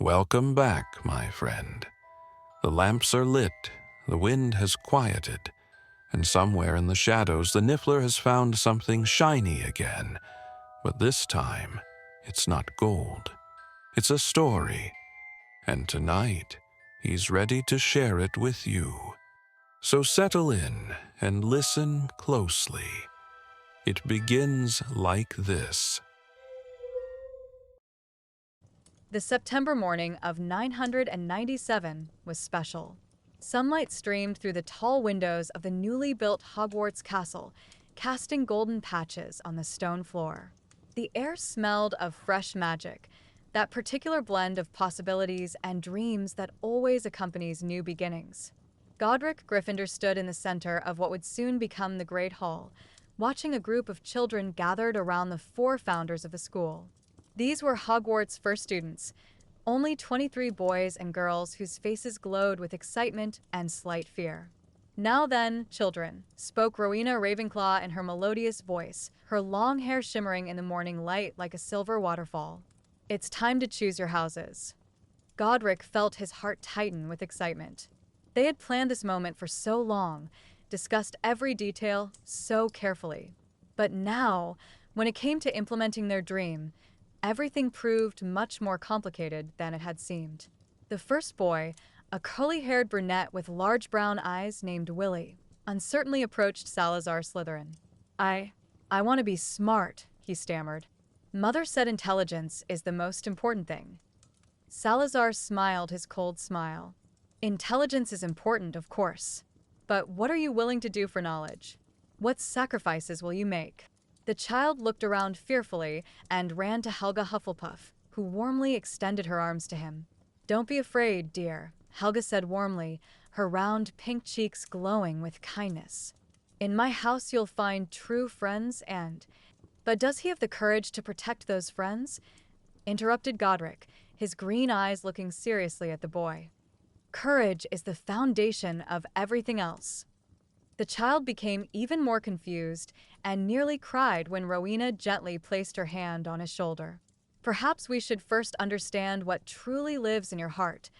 Welcome back, my friend. The lamps are lit, the wind has quieted, and somewhere in the shadows the Niffler has found something shiny again. But this time, it's not gold. It's a story, and tonight, he's ready to share it with you. So settle in and listen closely. It begins like this. The September morning of 997 was special. Sunlight streamed through the tall windows of the newly built Hogwarts castle, casting golden patches on the stone floor. The air smelled of fresh magic, that particular blend of possibilities and dreams that always accompanies new beginnings. Godric Gryffindor stood in the center of what would soon become the Great Hall, watching a group of children gathered around the four founders of the school. These were Hogwarts' first students, only 23 boys and girls whose faces glowed with excitement and slight fear. "Now then, children," spoke Rowena Ravenclaw in her melodious voice, her long hair shimmering in the morning light like a silver waterfall. "It's time to choose your houses." Godric felt his heart tighten with excitement. They had planned this moment for so long, discussed every detail so carefully. But now, when it came to implementing their dream, everything proved much more complicated than it had seemed. The first boy, a curly-haired brunette with large brown eyes named Willie, uncertainly approached Salazar Slytherin. I want to be smart," he stammered. "Mother said intelligence is the most important thing." Salazar smiled his cold smile. "Intelligence is important, of course. But what are you willing to do for knowledge? What sacrifices will you make?" The child looked around fearfully and ran to Helga Hufflepuff, who warmly extended her arms to him. "Don't be afraid, dear," Helga said warmly, her round pink cheeks glowing with kindness. "In my house you'll find true friends and—" "But does he have the courage to protect those friends?" interrupted Godric, his green eyes looking seriously at the boy. "Courage is the foundation of everything else." The child became even more confused and nearly cried when Rowena gently placed her hand on his shoulder. "Perhaps we should first understand what truly lives in your heart,"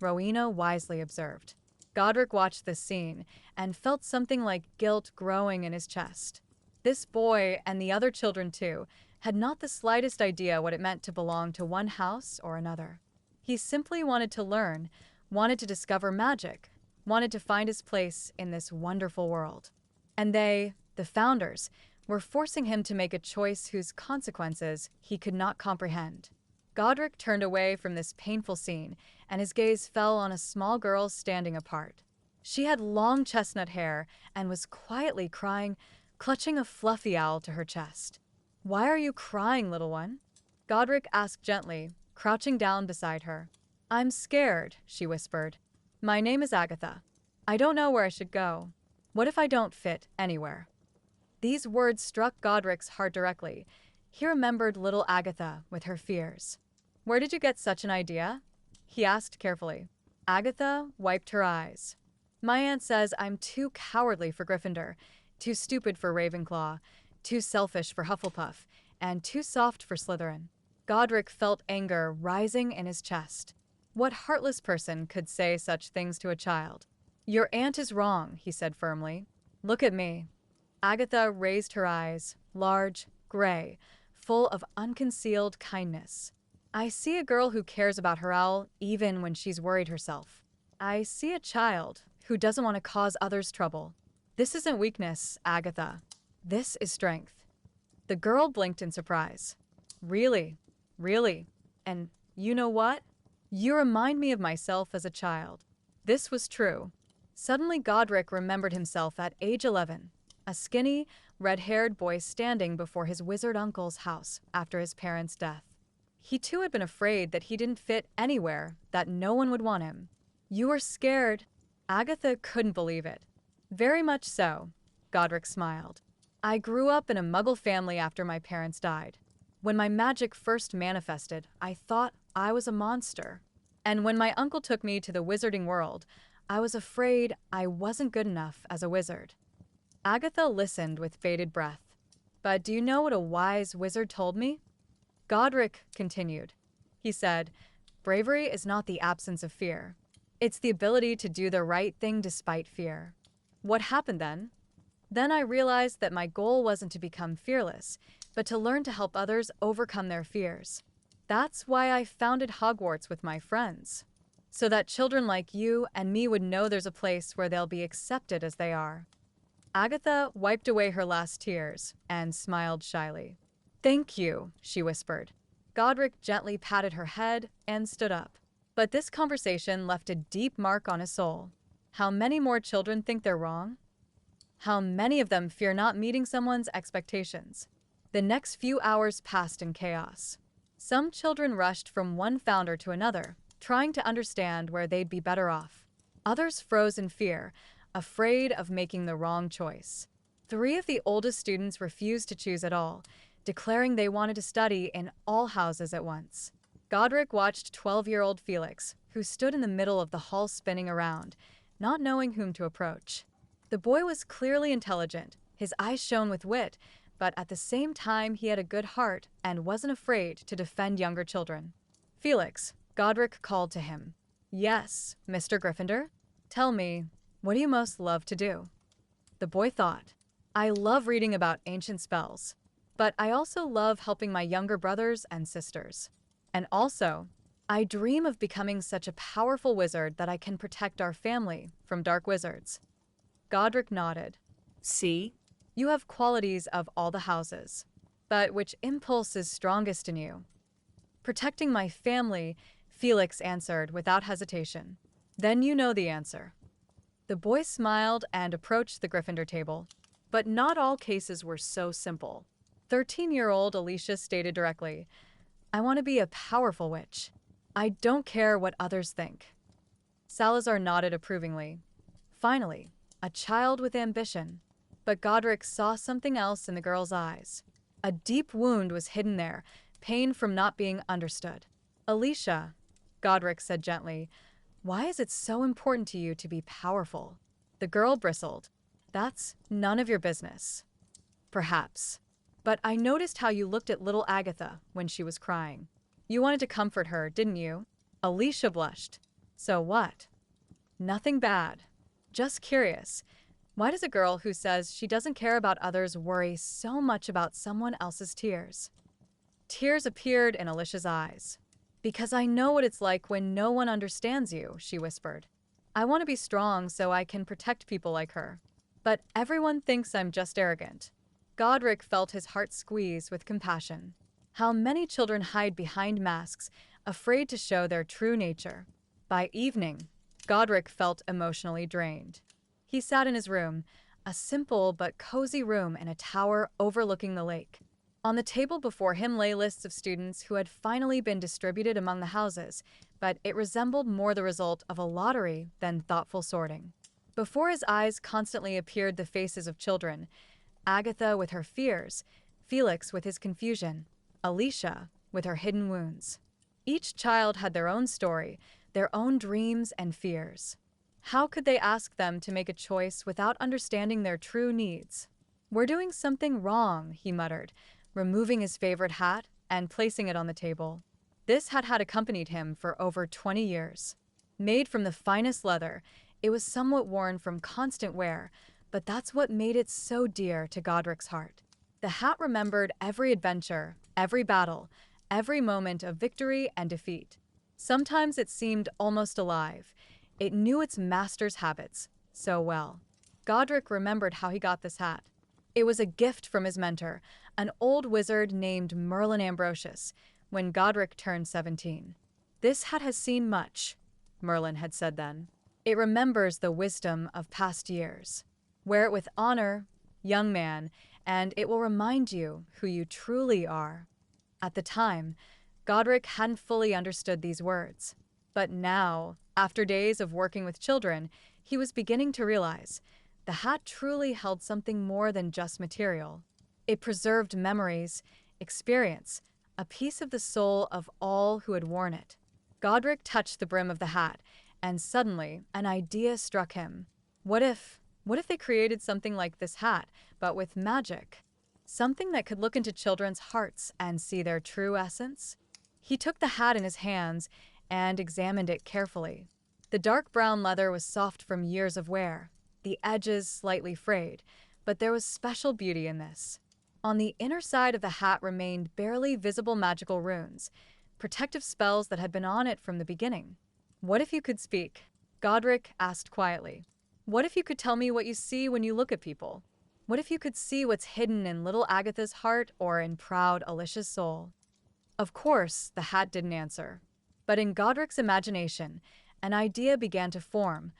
Rowena wisely observed. Godric watched this scene and felt something like guilt growing in his chest. This boy, and the other children too, had not the slightest idea what it meant to belong to one house or another. He simply wanted to learn, wanted to discover magic, wanted to find his place in this wonderful world. And they, the founders, were forcing him to make a choice whose consequences he could not comprehend. Godric turned away from this painful scene, and his gaze fell on a small girl standing apart. She had long chestnut hair and was quietly crying, clutching a fluffy owl to her chest. "Why are you crying, little one?" Godric asked gently, crouching down beside her. "I'm scared," she whispered. "My name is Agatha. I don't know where I should go. What if I don't fit anywhere?" These words struck Godric's heart directly. He remembered little Agatha with her fears. "Where did you get such an idea?" he asked carefully. Agatha wiped her eyes. "My aunt says I'm too cowardly for Gryffindor, too stupid for Ravenclaw, too selfish for Hufflepuff, and too soft for Slytherin." Godric felt anger rising in his chest. What heartless person could say such things to a child? "Your aunt is wrong," he said firmly. "Look at me." Agatha raised her eyes, large, gray, full of unconcealed kindness. "I see a girl who cares about her owl even when she's worried herself. I see a child who doesn't want to cause others trouble. This isn't weakness, Agatha. This is strength." The girl blinked in surprise. "Really? Really? And you know what? You remind me of myself as a child." This was true. Suddenly Godric remembered himself at age 11, a skinny, red-haired boy standing before his wizard uncle's house after his parents' death. He too had been afraid that he didn't fit anywhere, that no one would want him. "You were scared." Agatha couldn't believe it. "Very much so," Godric smiled. "I grew up in a Muggle family after my parents died. When my magic first manifested, I thought I was a monster. And when my uncle took me to the wizarding world, I was afraid I wasn't good enough as a wizard." Agatha listened with bated breath. "But do you know what a wise wizard told me?" Godric continued. He said, Bravery is not the absence of fear. It's the ability to do the right thing despite fear. What happened then? Then I realized that my goal wasn't to become fearless, but to learn to help others overcome their fears. That's why I founded Hogwarts with my friends, so that children like you and me would know there's a place where they'll be accepted as they are. Agatha wiped away her last tears and smiled shyly. "Thank you," she whispered. Godric gently patted her head and stood up. But this conversation left a deep mark on his soul. How many more children think they're wrong? How many of them fear not meeting someone's expectations? The next few hours passed in chaos. Some children rushed from one founder to another, trying to understand where they'd be better off. Others froze in fear, afraid of making the wrong choice. 3 of the oldest students refused to choose at all, declaring they wanted to study in all houses at once. Godric watched 12-year-old Felix, who stood in the middle of the hall spinning around, not knowing whom to approach. The boy was clearly intelligent, his eyes shone with wit, but at the same time he had a good heart and wasn't afraid to defend younger children. "Felix," Godric called to him. "Yes, Mr. Gryffindor? Tell me, what do you most love to do?" The boy thought, "I love reading about ancient spells, but I also love helping my younger brothers and sisters. And also, I dream of becoming such a powerful wizard that I can protect our family from dark wizards." Godric nodded. "See, you have qualities of all the houses, but which impulse is strongest in you?" "Protecting my family," Felix answered without hesitation. "Then you know the answer." The boy smiled and approached the Gryffindor table. But not all cases were so simple. 13-year-old Alicia stated directly, "I want to be a powerful witch. I don't care what others think." Salazar nodded approvingly. Finally, a child with ambition. But Godric saw something else in the girl's eyes. A deep wound was hidden there, pain from not being understood. "Alicia," Godric said gently, "why is it so important to you to be powerful?" The girl bristled. "That's none of your business." "Perhaps. But I noticed how you looked at little Agatha when she was crying. You wanted to comfort her, didn't you?" Alicia blushed. "So what?" "Nothing bad. Just curious. Why does a girl who says she doesn't care about others worry so much about someone else's tears?" Tears appeared in Alicia's eyes. "Because I know what it's like when no one understands you," she whispered. "I want to be strong so I can protect people like her. But everyone thinks I'm just arrogant." Godric felt his heart squeeze with compassion. How many children hide behind masks, afraid to show their true nature. By evening, Godric felt emotionally drained. He sat in his room, a simple but cozy room in a tower overlooking the lake. On the table before him lay lists of students who had finally been distributed among the houses, but it resembled more the result of a lottery than thoughtful sorting. Before his eyes constantly appeared the faces of children, Agatha with her fears, Felix with his confusion, Alicia with her hidden wounds. Each child had their own story, their own dreams and fears. How could they ask them to make a choice without understanding their true needs? "We're doing something wrong," he muttered, removing his favorite hat and placing it on the table. This hat had accompanied him for over 20 years. Made from the finest leather, it was somewhat worn from constant wear, but that's what made it so dear to Godric's heart. The hat remembered every adventure, every battle, every moment of victory and defeat. Sometimes it seemed almost alive. It knew its master's habits so well. Godric remembered how he got this hat. It was a gift from his mentor, an old wizard named Merlin Ambrosius, when Godric turned 17. "This hat has seen much," Merlin had said then. "It remembers the wisdom of past years. Wear it with honor, young man, and it will remind you who you truly are." At the time, Godric hadn't fully understood these words. But now, after days of working with children, he was beginning to realize the hat truly held something more than just material. It preserved memories, experience, a piece of the soul of all who had worn it. Godric touched the brim of the hat, and suddenly an idea struck him. What if they created something like this hat, but with magic? Something that could look into children's hearts and see their true essence? He took the hat in his hands, and examined it carefully. The dark brown leather was soft from years of wear, the edges slightly frayed, but there was special beauty in this. On the inner side of the hat remained barely visible magical runes, protective spells that had been on it from the beginning. "What if you could speak?" Godric asked quietly. "What if you could tell me what you see when you look at people? What if you could see what's hidden in little Agatha's heart or in proud Alicia's soul?" Of course, the hat didn't answer. But in Godric's imagination, an idea began to form,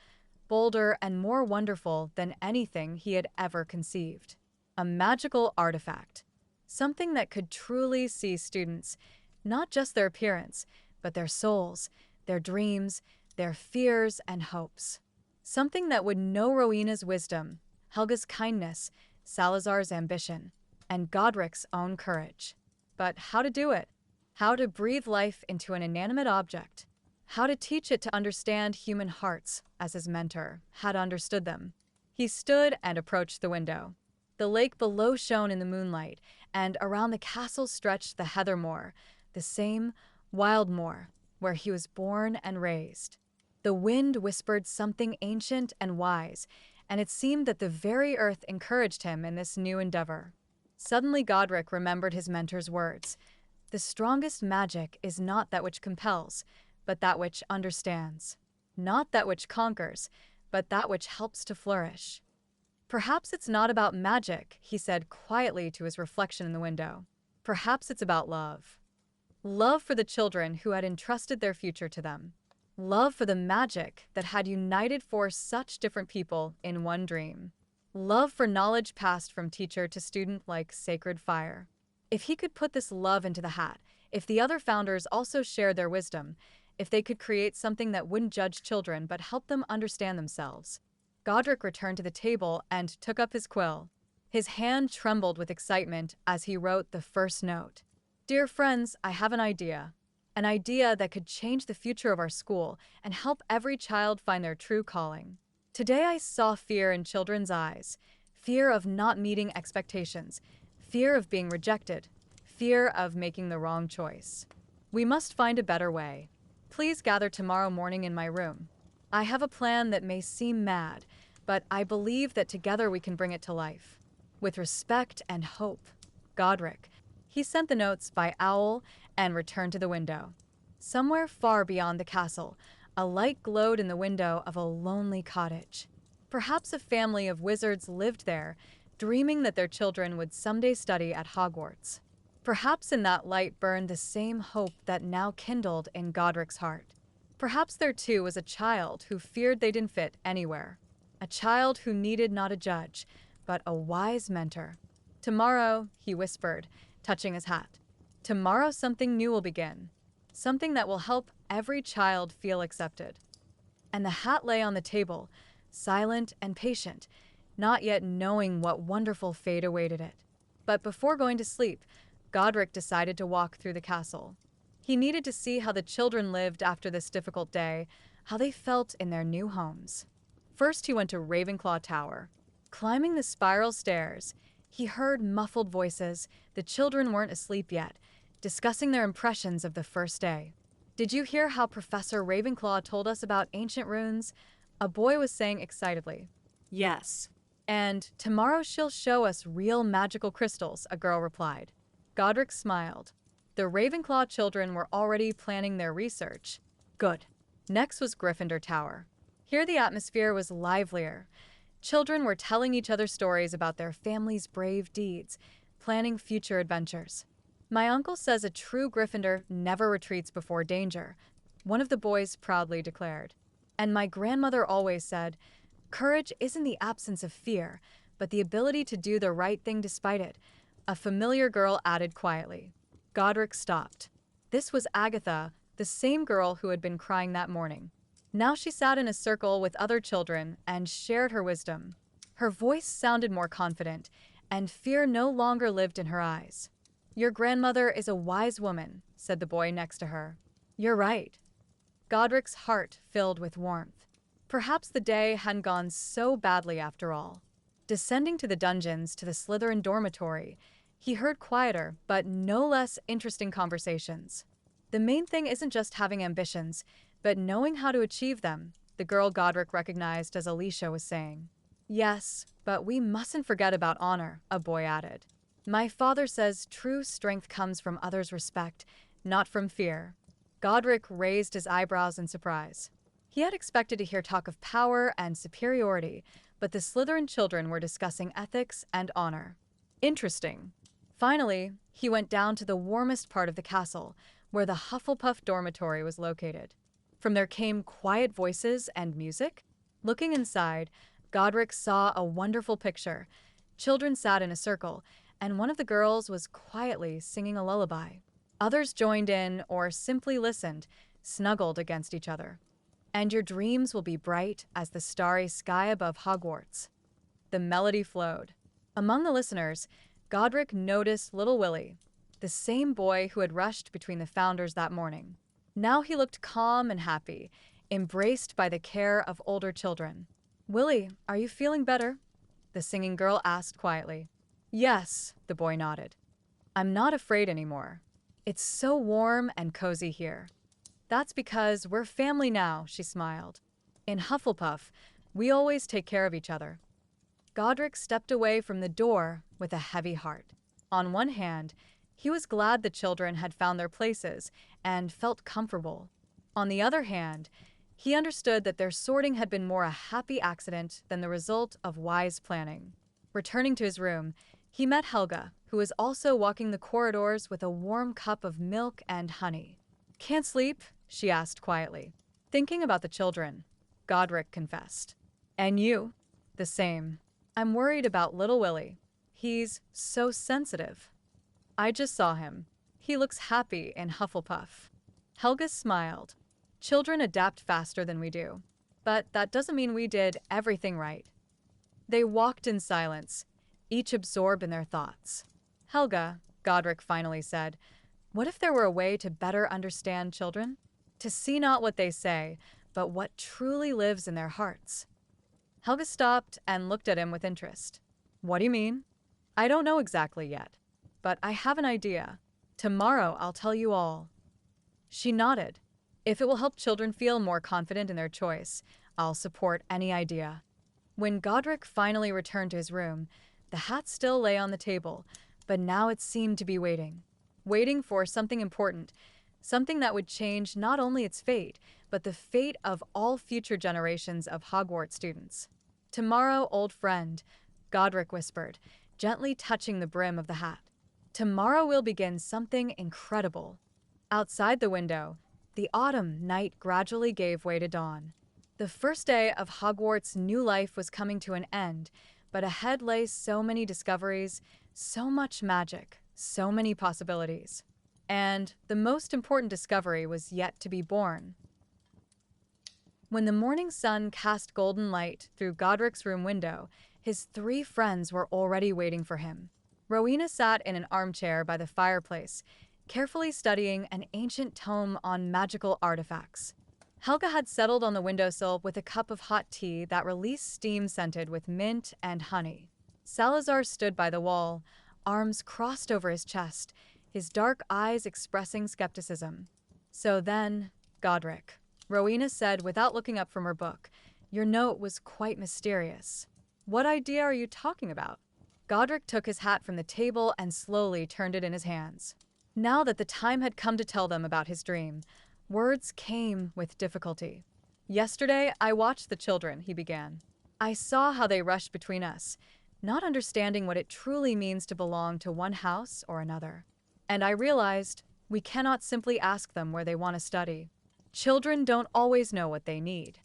bolder and more wonderful than anything he had ever conceived. A magical artifact. Something that could truly see students, not just their appearance, but their souls, their dreams, their fears and hopes. Something that would know Rowena's wisdom, Helga's kindness, Salazar's ambition, and Godric's own courage. But how to do it? How to breathe life into an inanimate object? How to teach it to understand human hearts, as his mentor had understood them? He stood and approached the window. The lake below shone in the moonlight, and around the castle stretched the heather moor, the same wild moor where he was born and raised. The wind whispered something ancient and wise, and it seemed that the very earth encouraged him in this new endeavor. Suddenly Godric remembered his mentor's words. "The strongest magic is not that which compels, but that which understands. Not that which conquers, but that which helps to flourish." "Perhaps it's not about magic," he said quietly to his reflection in the window. "Perhaps it's about love. Love for the children who had entrusted their future to them. Love for the magic that had united for such different people in one dream. Love for knowledge passed from teacher to student like sacred fire." If he could put this love into the hat, if the other founders also shared their wisdom, if they could create something that wouldn't judge children but help them understand themselves. Godric returned to the table and took up his quill. His hand trembled with excitement as he wrote the first note. "Dear friends, I have an idea. An idea that could change the future of our school and help every child find their true calling. Today I saw fear in children's eyes, fear of not meeting expectations, fear of being rejected, fear of making the wrong choice. We must find a better way. Please gather tomorrow morning in my room. I have a plan that may seem mad, but I believe that together we can bring it to life. With respect and hope. Godric." He sent the notes by owl and returned to the window. Somewhere far beyond the castle, a light glowed in the window of a lonely cottage. Perhaps a family of wizards lived there, dreaming that their children would someday study at Hogwarts. Perhaps in that light burned the same hope that now kindled in Godric's heart. Perhaps there too was a child who feared they didn't fit anywhere. A child who needed not a judge, but a wise mentor. "Tomorrow," he whispered, touching his hat. "Tomorrow something new will begin. Something that will help every child feel accepted." And the hat lay on the table, silent and patient, not yet knowing what wonderful fate awaited it. But before going to sleep, Godric decided to walk through the castle. He needed to see how the children lived after this difficult day, how they felt in their new homes. First, he went to Ravenclaw Tower. Climbing the spiral stairs, he heard muffled voices. The children weren't asleep yet, discussing their impressions of the first day. "Did you hear how Professor Ravenclaw told us about ancient runes?" a boy was saying excitedly. "Yes." "And tomorrow she'll show us real magical crystals," a girl replied. Godric smiled. The Ravenclaw children were already planning their research. Good. Next was Gryffindor Tower. Here the atmosphere was livelier. Children were telling each other stories about their family's brave deeds, planning future adventures. "My uncle says a true Gryffindor never retreats before danger," one of the boys proudly declared. "And my grandmother always said, courage isn't the absence of fear, but the ability to do the right thing despite it," a familiar girl added quietly. Godric stopped. This was Agatha, the same girl who had been crying that morning. Now she sat in a circle with other children and shared her wisdom. Her voice sounded more confident, and fear no longer lived in her eyes. "Your grandmother is a wise woman," said the boy next to her. "You're right." Godric's heart filled with warmth. Perhaps the day hadn't gone so badly after all. Descending to the dungeons to the Slytherin dormitory, he heard quieter but no less interesting conversations. The main thing isn't just having ambitions, but knowing how to achieve them, the girl Godric recognized as Alicia was saying. Yes, but we mustn't forget about honor, a boy added. My father says true strength comes from others' respect, not from fear. Godric raised his eyebrows in surprise. He had expected to hear talk of power and superiority, but the Slytherin children were discussing ethics and honor. Interesting. Finally, he went down to the warmest part of the castle, where the Hufflepuff dormitory was located. From there came quiet voices and music. Looking inside, Godric saw a wonderful picture. Children sat in a circle, and one of the girls was quietly singing a lullaby. Others joined in or simply listened, snuggled against each other. And your dreams will be bright as the starry sky above Hogwarts. The melody flowed. Among the listeners, Godric noticed little Willie, the same boy who had rushed between the founders that morning. Now he looked calm and happy, embraced by the care of older children. Willie, are you feeling better? The singing girl asked quietly. Yes, the boy nodded. I'm not afraid anymore. It's so warm and cozy here. That's because we're family now, she smiled. In Hufflepuff, we always take care of each other. Godric stepped away from the door with a heavy heart. On one hand, he was glad the children had found their places and felt comfortable. On the other hand, he understood that their sorting had been more a happy accident than the result of wise planning. Returning to his room, he met Helga, who was also walking the corridors with a warm cup of milk and honey. Can't sleep? She asked quietly. Thinking about the children, Godric confessed. And you? The same. I'm worried about little Willie. He's so sensitive. I just saw him. He looks happy in Hufflepuff. Helga smiled. Children adapt faster than we do. But that doesn't mean we did everything right. They walked in silence, each absorbed in their thoughts. Helga, Godric finally said, what if there were a way to better understand children? To see not what they say, but what truly lives in their hearts. Helga stopped and looked at him with interest. What do you mean? I don't know exactly yet, but I have an idea. Tomorrow I'll tell you all. She nodded. If it will help children feel more confident in their choice, I'll support any idea. When Godric finally returned to his room, the hat still lay on the table, but now it seemed to be waiting for something important, something that would change not only its fate, but the fate of all future generations of Hogwarts students. Tomorrow, old friend, Godric whispered, gently touching the brim of the hat. Tomorrow we'll begin something incredible. Outside the window, the autumn night gradually gave way to dawn. The first day of Hogwarts' new life was coming to an end, but ahead lay so many discoveries, so much magic, so many possibilities. And the most important discovery was yet to be born. When the morning sun cast golden light through Godric's room window, his 3 friends were already waiting for him. Rowena sat in an armchair by the fireplace, carefully studying an ancient tome on magical artifacts. Helga had settled on the windowsill with a cup of hot tea that released steam scented with mint and honey. Salazar stood by the wall, arms crossed over his chest, his dark eyes expressing skepticism. So then, Godric, Rowena said without looking up from her book, your note was quite mysterious. What idea are you talking about? Godric took his hat from the table and slowly turned it in his hands. Now that the time had come to tell them about his dream, words came with difficulty. Yesterday, I watched the children, he began. I saw how they rushed between us, not understanding what it truly means to belong to one house or another. And I realized we cannot simply ask them where they want to study. Children don't always know what they need.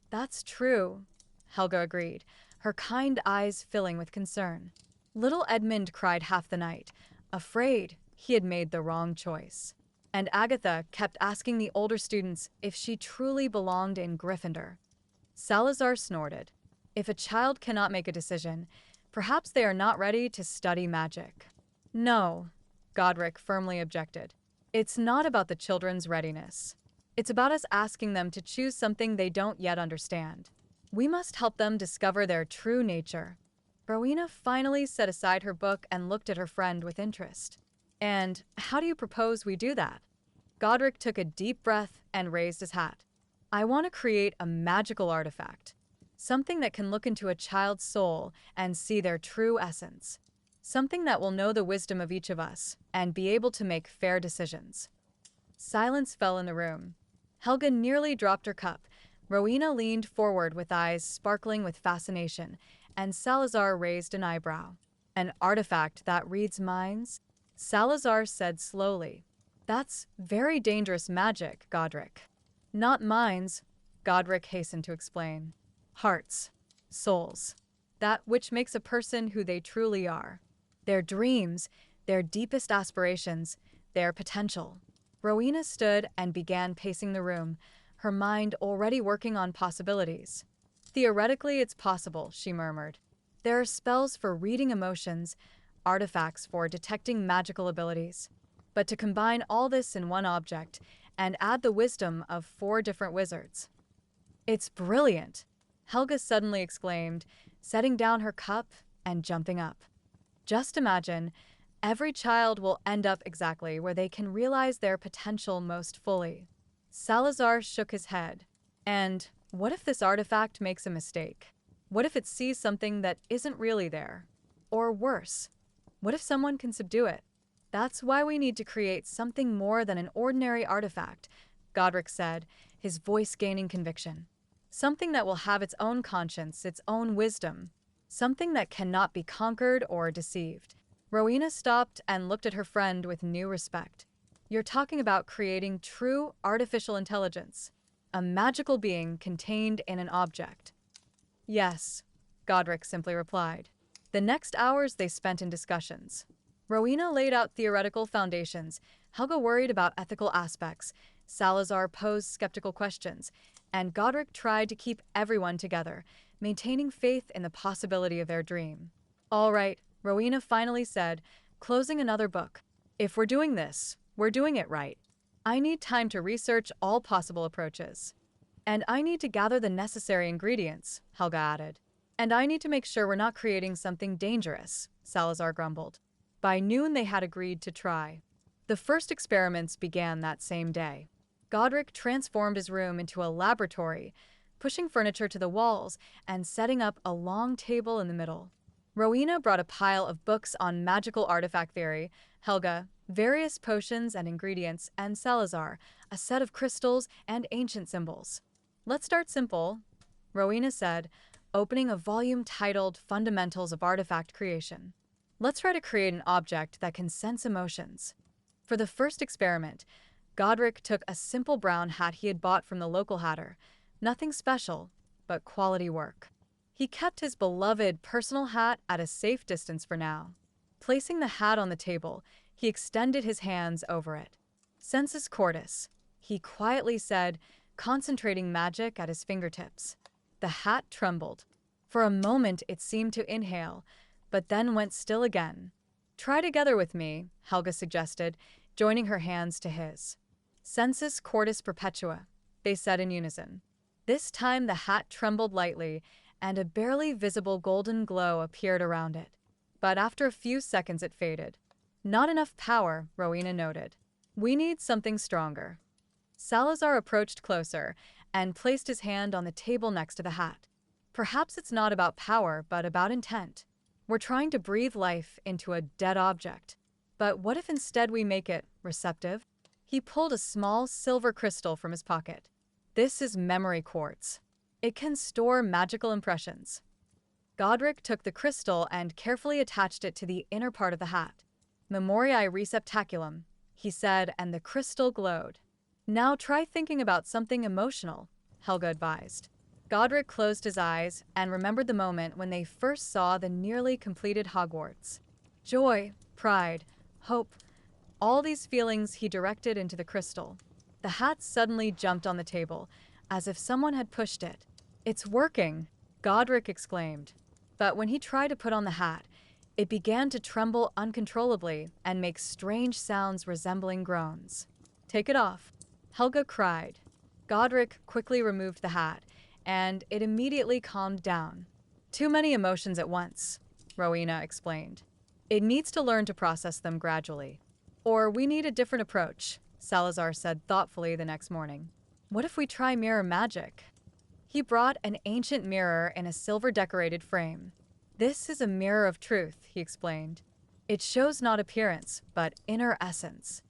That's true, Helga agreed, her kind eyes filling with concern. Little Edmund cried half the night, afraid he had made the wrong choice. And Agatha kept asking the older students if she truly belonged in Gryffindor. Salazar snorted. If a child cannot make a decision, perhaps they are not ready to study magic. No, Godric firmly objected. It's not about the children's readiness. It's about us asking them to choose something they don't yet understand. We must help them discover their true nature. Rowena finally set aside her book and looked at her friend with interest. And how do you propose we do that? Godric took a deep breath and raised his hat. I want to create a magical artifact. Something that can look into a child's soul and see their true essence. Something that will know the wisdom of each of us and be able to make fair decisions. Silence fell in the room. Helga nearly dropped her cup. Rowena leaned forward with eyes sparkling with fascination, and Salazar raised an eyebrow. An artifact that reads minds? Salazar said slowly. That's very dangerous magic, Godric. Not minds, Godric hastened to explain. Hearts, souls. That which makes a person who they truly are. Their dreams, their deepest aspirations, their potential. Rowena stood and began pacing the room, her mind already working on possibilities. Theoretically, it's possible, she murmured. There are spells for reading emotions, artifacts for detecting magical abilities. But to combine all this in one object and add the wisdom of 4 different wizards. It's brilliant, Helga suddenly exclaimed, setting down her cup and jumping up. Just imagine, every child will end up exactly where they can realize their potential most fully. Salazar shook his head. And what if this artifact makes a mistake? What if it sees something that isn't really there? Or worse, what if someone can subdue it? That's why we need to create something more than an ordinary artifact, Godric said, his voice gaining conviction. Something that will have its own conscience, its own wisdom. Something that cannot be conquered or deceived. Rowena stopped and looked at her friend with new respect. You're talking about creating true artificial intelligence, a magical being contained in an object. Yes, Godric simply replied. The next hours they spent in discussions. Rowena laid out theoretical foundations, Helga worried about ethical aspects, Salazar posed skeptical questions, and Godric tried to keep everyone together, maintaining faith in the possibility of their dream. All right, Rowena finally said, closing another book. If we're doing this, we're doing it right. I need time to research all possible approaches. And I need to gather the necessary ingredients, Helga added. And I need to make sure we're not creating something dangerous, Salazar grumbled. By noon they had agreed to try. The first experiments began that same day. Godric transformed his room into a laboratory, pushing furniture to the walls and setting up a long table in the middle. Rowena brought a pile of books on magical artifact theory, Helga, various potions and ingredients, and Salazar, a set of crystals and ancient symbols. Let's start simple, Rowena said, opening a volume titled Fundamentals of Artifact Creation. Let's try to create an object that can sense emotions. For the first experiment, Godric took a simple brown hat he had bought from the local hatter. Nothing special, but quality work. He kept his beloved personal hat at a safe distance for now. Placing the hat on the table, he extended his hands over it. Sensus cordis, he quietly said, concentrating magic at his fingertips. The hat trembled. For a moment it seemed to inhale, but then went still again. Try together with me, Helga suggested, joining her hands to his. Sensus cordis perpetua, they said in unison. This time the hat trembled lightly, and a barely visible golden glow appeared around it. But after a few seconds it faded. Not enough power, Rowena noted. We need something stronger. Salazar approached closer and placed his hand on the table next to the hat. Perhaps it's not about power, but about intent. We're trying to breathe life into a dead object. But what if instead we make it receptive? He pulled a small silver crystal from his pocket. This is memory quartz. It can store magical impressions. Godric took the crystal and carefully attached it to the inner part of the hat. Memoriae receptaculum, he said, and the crystal glowed. Now try thinking about something emotional, Helga advised. Godric closed his eyes and remembered the moment when they first saw the nearly completed Hogwarts. Joy, pride, hope, all these feelings he directed into the crystal. The hat suddenly jumped on the table, as if someone had pushed it. It's working, Godric exclaimed. But when he tried to put on the hat, it began to tremble uncontrollably and make strange sounds resembling groans. Take it off, Helga cried. Godric quickly removed the hat, and it immediately calmed down. Too many emotions at once, Rowena explained. It needs to learn to process them gradually. Or we need a different approach, Salazar said thoughtfully the next morning. What if we try mirror magic? He brought an ancient mirror in a silver-decorated frame. This is a mirror of truth, he explained. It shows not appearance, but inner essence.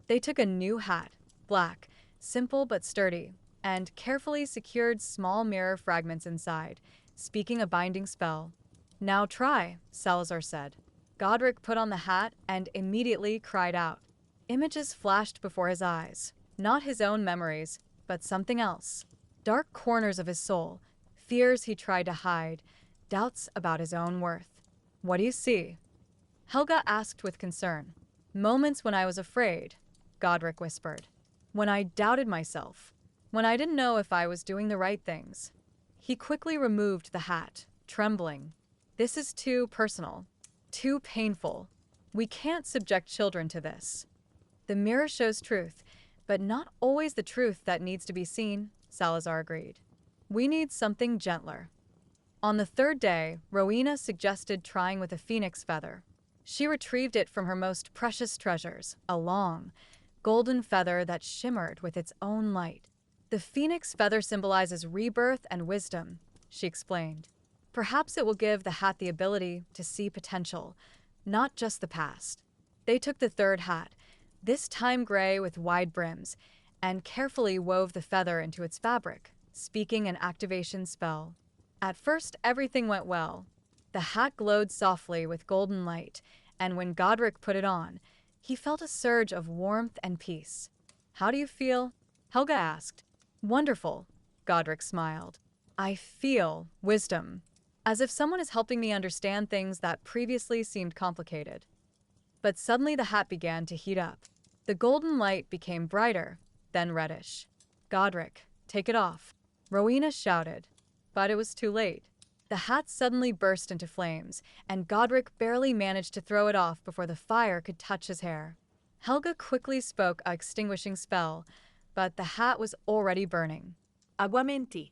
They took a new hat, black, simple but sturdy, and carefully secured small mirror fragments inside, speaking a binding spell. Now try, Salazar said. Godric put on the hat and immediately cried out. Images flashed before his eyes, not his own memories, but something else. Dark corners of his soul, fears he tried to hide, doubts about his own worth. What do you see? Helga asked with concern. Moments when I was afraid, Godric whispered. When I doubted myself. When I didn't know if I was doing the right things. He quickly removed the hat, trembling. This is too personal, too painful. We can't subject children to this. The mirror shows truth, but not always the truth that needs to be seen, Salazar agreed. We need something gentler. On the third day, Rowena suggested trying with a phoenix feather. She retrieved it from her most precious treasures, a long, golden feather that shimmered with its own light. The phoenix feather symbolizes rebirth and wisdom, she explained. Perhaps it will give the hat the ability to see potential, not just the past. They took the third hat, this time gray with wide brims, and carefully wove the feather into its fabric, speaking an activation spell. At first, everything went well. The hat glowed softly with golden light, and when Godric put it on, he felt a surge of warmth and peace. How do you feel? Helga asked. Wonderful, Godric smiled. I feel wisdom, as if someone is helping me understand things that previously seemed complicated. But suddenly the hat began to heat up. The golden light became brighter, then reddish. Godric, take it off, Rowena shouted. But it was too late. The hat suddenly burst into flames, and Godric barely managed to throw it off before the fire could touch his hair. Helga quickly spoke an extinguishing spell, but the hat was already burning. Aguamenti,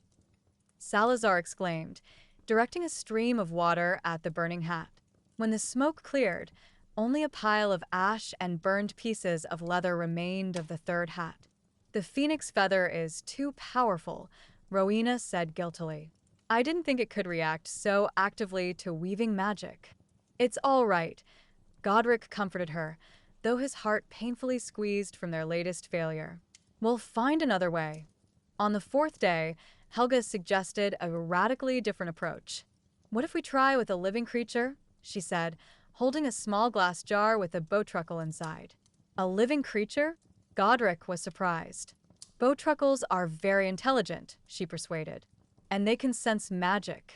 Salazar exclaimed, directing a stream of water at the burning hat. When the smoke cleared, only a pile of ash and burned pieces of leather remained of the third hat. The phoenix feather is too powerful, Rowena said guiltily. I didn't think it could react so actively to weaving magic. It's all right, Godric comforted her, though his heart painfully squeezed from their latest failure. We'll find another way. On the fourth day, Helga suggested a radically different approach. What if we try with a living creature? She said, holding a small glass jar with a bowtruckle inside. A living creature? Godric was surprised. Bowtruckles are very intelligent, she persuaded, and they can sense magic.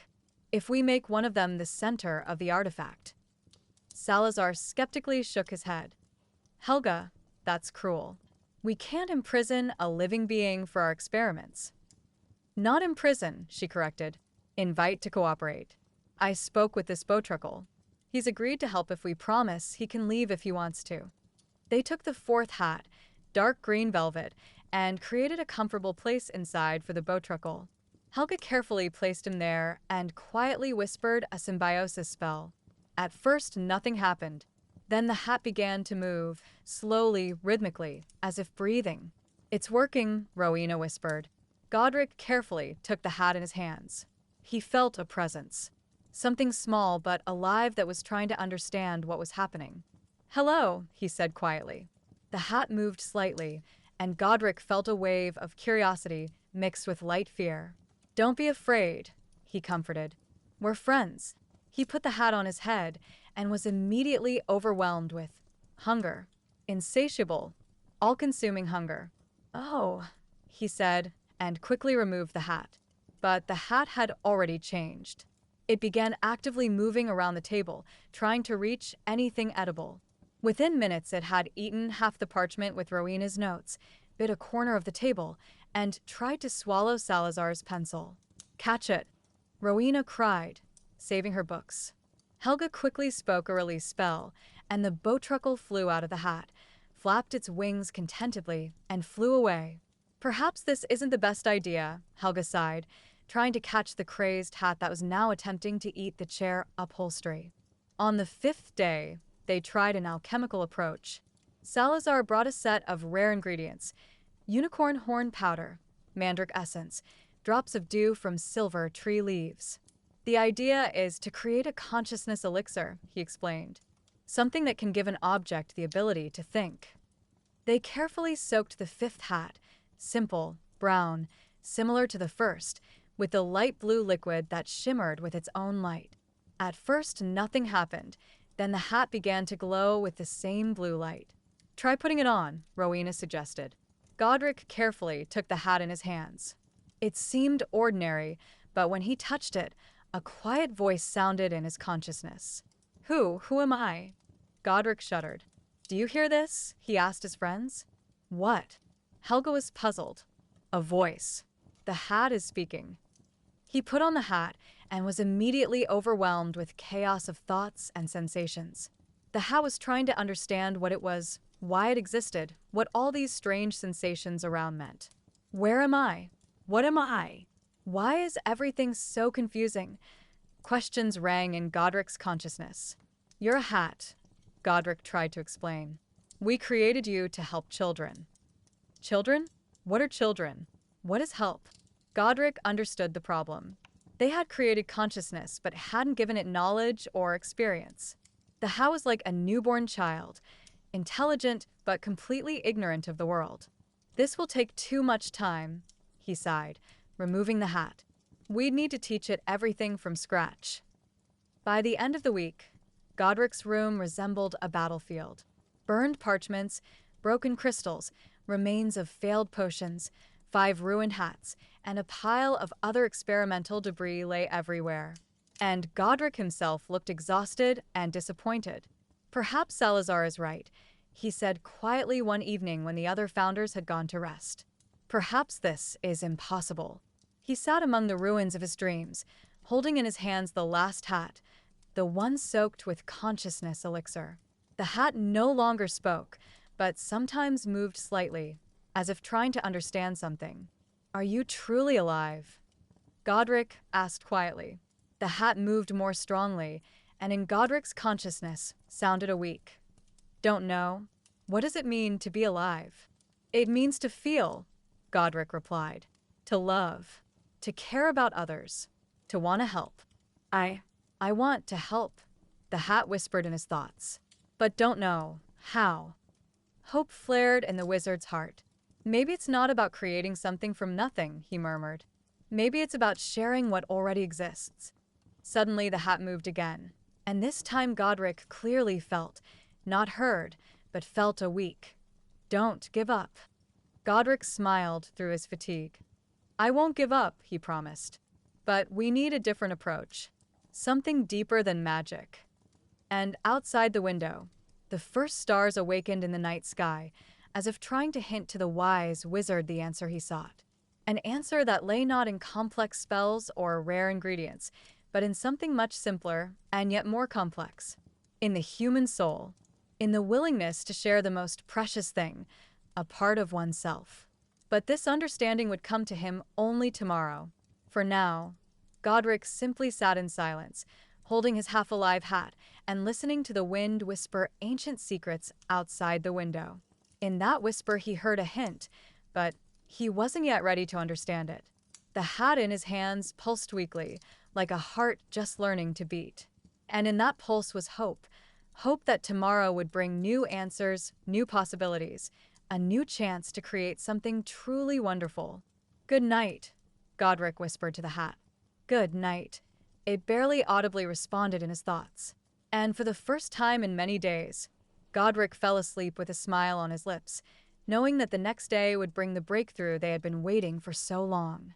If we make one of them the center of the artifact. Salazar skeptically shook his head. Helga, that's cruel. We can't imprison a living being for our experiments. Not imprison, she corrected. Invite to cooperate. I spoke with this bowtruckle. He's agreed to help if we promise he can leave if he wants to. They took the fourth hat, dark green velvet, and created a comfortable place inside for the bowtruckle. Helga carefully placed him there and quietly whispered a symbiosis spell. At first, nothing happened. Then the hat began to move, slowly, rhythmically, as if breathing. It's working, Rowena whispered. Godric carefully took the hat in his hands. He felt a presence. Something small but alive that was trying to understand what was happening. Hello, he said quietly. The hat moved slightly, and Godric felt a wave of curiosity mixed with light fear. Don't be afraid, he comforted. We're friends. He put the hat on his head and was immediately overwhelmed with hunger. Insatiable, all-consuming hunger. Oh, he said, and quickly removed the hat. But the hat had already changed. It began actively moving around the table, trying to reach anything edible. Within minutes, it had eaten half the parchment with Rowena's notes, bit a corner of the table, and tried to swallow Salazar's pencil. Catch it, Rowena cried, saving her books. Helga quickly spoke a release spell, and the bowtruckle flew out of the hat, flapped its wings contentedly, and flew away. Perhaps this isn't the best idea, Helga sighed, trying to catch the crazed hat that was now attempting to eat the chair upholstery. On the fifth day, they tried an alchemical approach. Salazar brought a set of rare ingredients: unicorn horn powder, mandrake essence, drops of dew from silver tree leaves. The idea is to create a consciousness elixir, he explained, something that can give an object the ability to think. They carefully soaked the fifth hat, simple, brown, similar to the first, with a light blue liquid that shimmered with its own light. At first, nothing happened. Then the hat began to glow with the same blue light. Try putting it on, Rowena suggested. Godric carefully took the hat in his hands. It seemed ordinary, but when he touched it, a quiet voice sounded in his consciousness. Who am I? Godric shuddered. Do you hear this? He asked his friends. What? Helga was puzzled. A voice. The hat is speaking. He put on the hat and was immediately overwhelmed with chaos of thoughts and sensations. The hat was trying to understand what it was, why it existed, what all these strange sensations around meant. Where am I? What am I? Why is everything so confusing? Questions rang in Godric's consciousness. You're a hat, Godric tried to explain. We created you to help children. Children? What are children? What is help? Godric understood the problem. They had created consciousness, but hadn't given it knowledge or experience. The hat was like a newborn child, intelligent but completely ignorant of the world. This will take too much time, he sighed, removing the hat. We'd need to teach it everything from scratch. By the end of the week, Godric's room resembled a battlefield. Burned parchments, broken crystals, remains of failed potions, 5 ruined hats, and a pile of other experimental debris lay everywhere. And Godric himself looked exhausted and disappointed. Perhaps Salazar is right, he said quietly one evening when the other founders had gone to rest. Perhaps this is impossible. He sat among the ruins of his dreams, holding in his hands the last hat, the one soaked with consciousness elixir. The hat no longer spoke, but sometimes moved slightly, as if trying to understand something. Are you truly alive? Godric asked quietly. The hat moved more strongly, and in Godric's consciousness sounded a weak. Don't know. What does it mean to be alive? It means to feel, Godric replied. To love. To care about others. To want to help. I want to help, the hat whispered in his thoughts. But don't know. How? Hope flared in the wizard's heart. Maybe it's not about creating something from nothing, he murmured. Maybe it's about sharing what already exists. Suddenly the hat moved again, and this time Godric clearly felt, not heard, but felt a weak. Don't give up. Godric smiled through his fatigue. I won't give up, he promised. But we need a different approach. Something deeper than magic. And outside the window, the first stars awakened in the night sky, as if trying to hint to the wise wizard the answer he sought. An answer that lay not in complex spells or rare ingredients, but in something much simpler and yet more complex. In the human soul. In the willingness to share the most precious thing, a part of oneself. But this understanding would come to him only tomorrow. For now, Godric simply sat in silence, holding his half-alive hat and listening to the wind whisper ancient secrets outside the window. In that whisper he heard a hint, but he wasn't yet ready to understand it. The hat in his hands pulsed weakly, like a heart just learning to beat. And in that pulse was hope. Hope that tomorrow would bring new answers, new possibilities, a new chance to create something truly wonderful. Good night, Godric whispered to the hat. Good night. It barely audibly responded in his thoughts. And for the first time in many days, Godric fell asleep with a smile on his lips, knowing that the next day would bring the breakthrough they had been waiting for so long.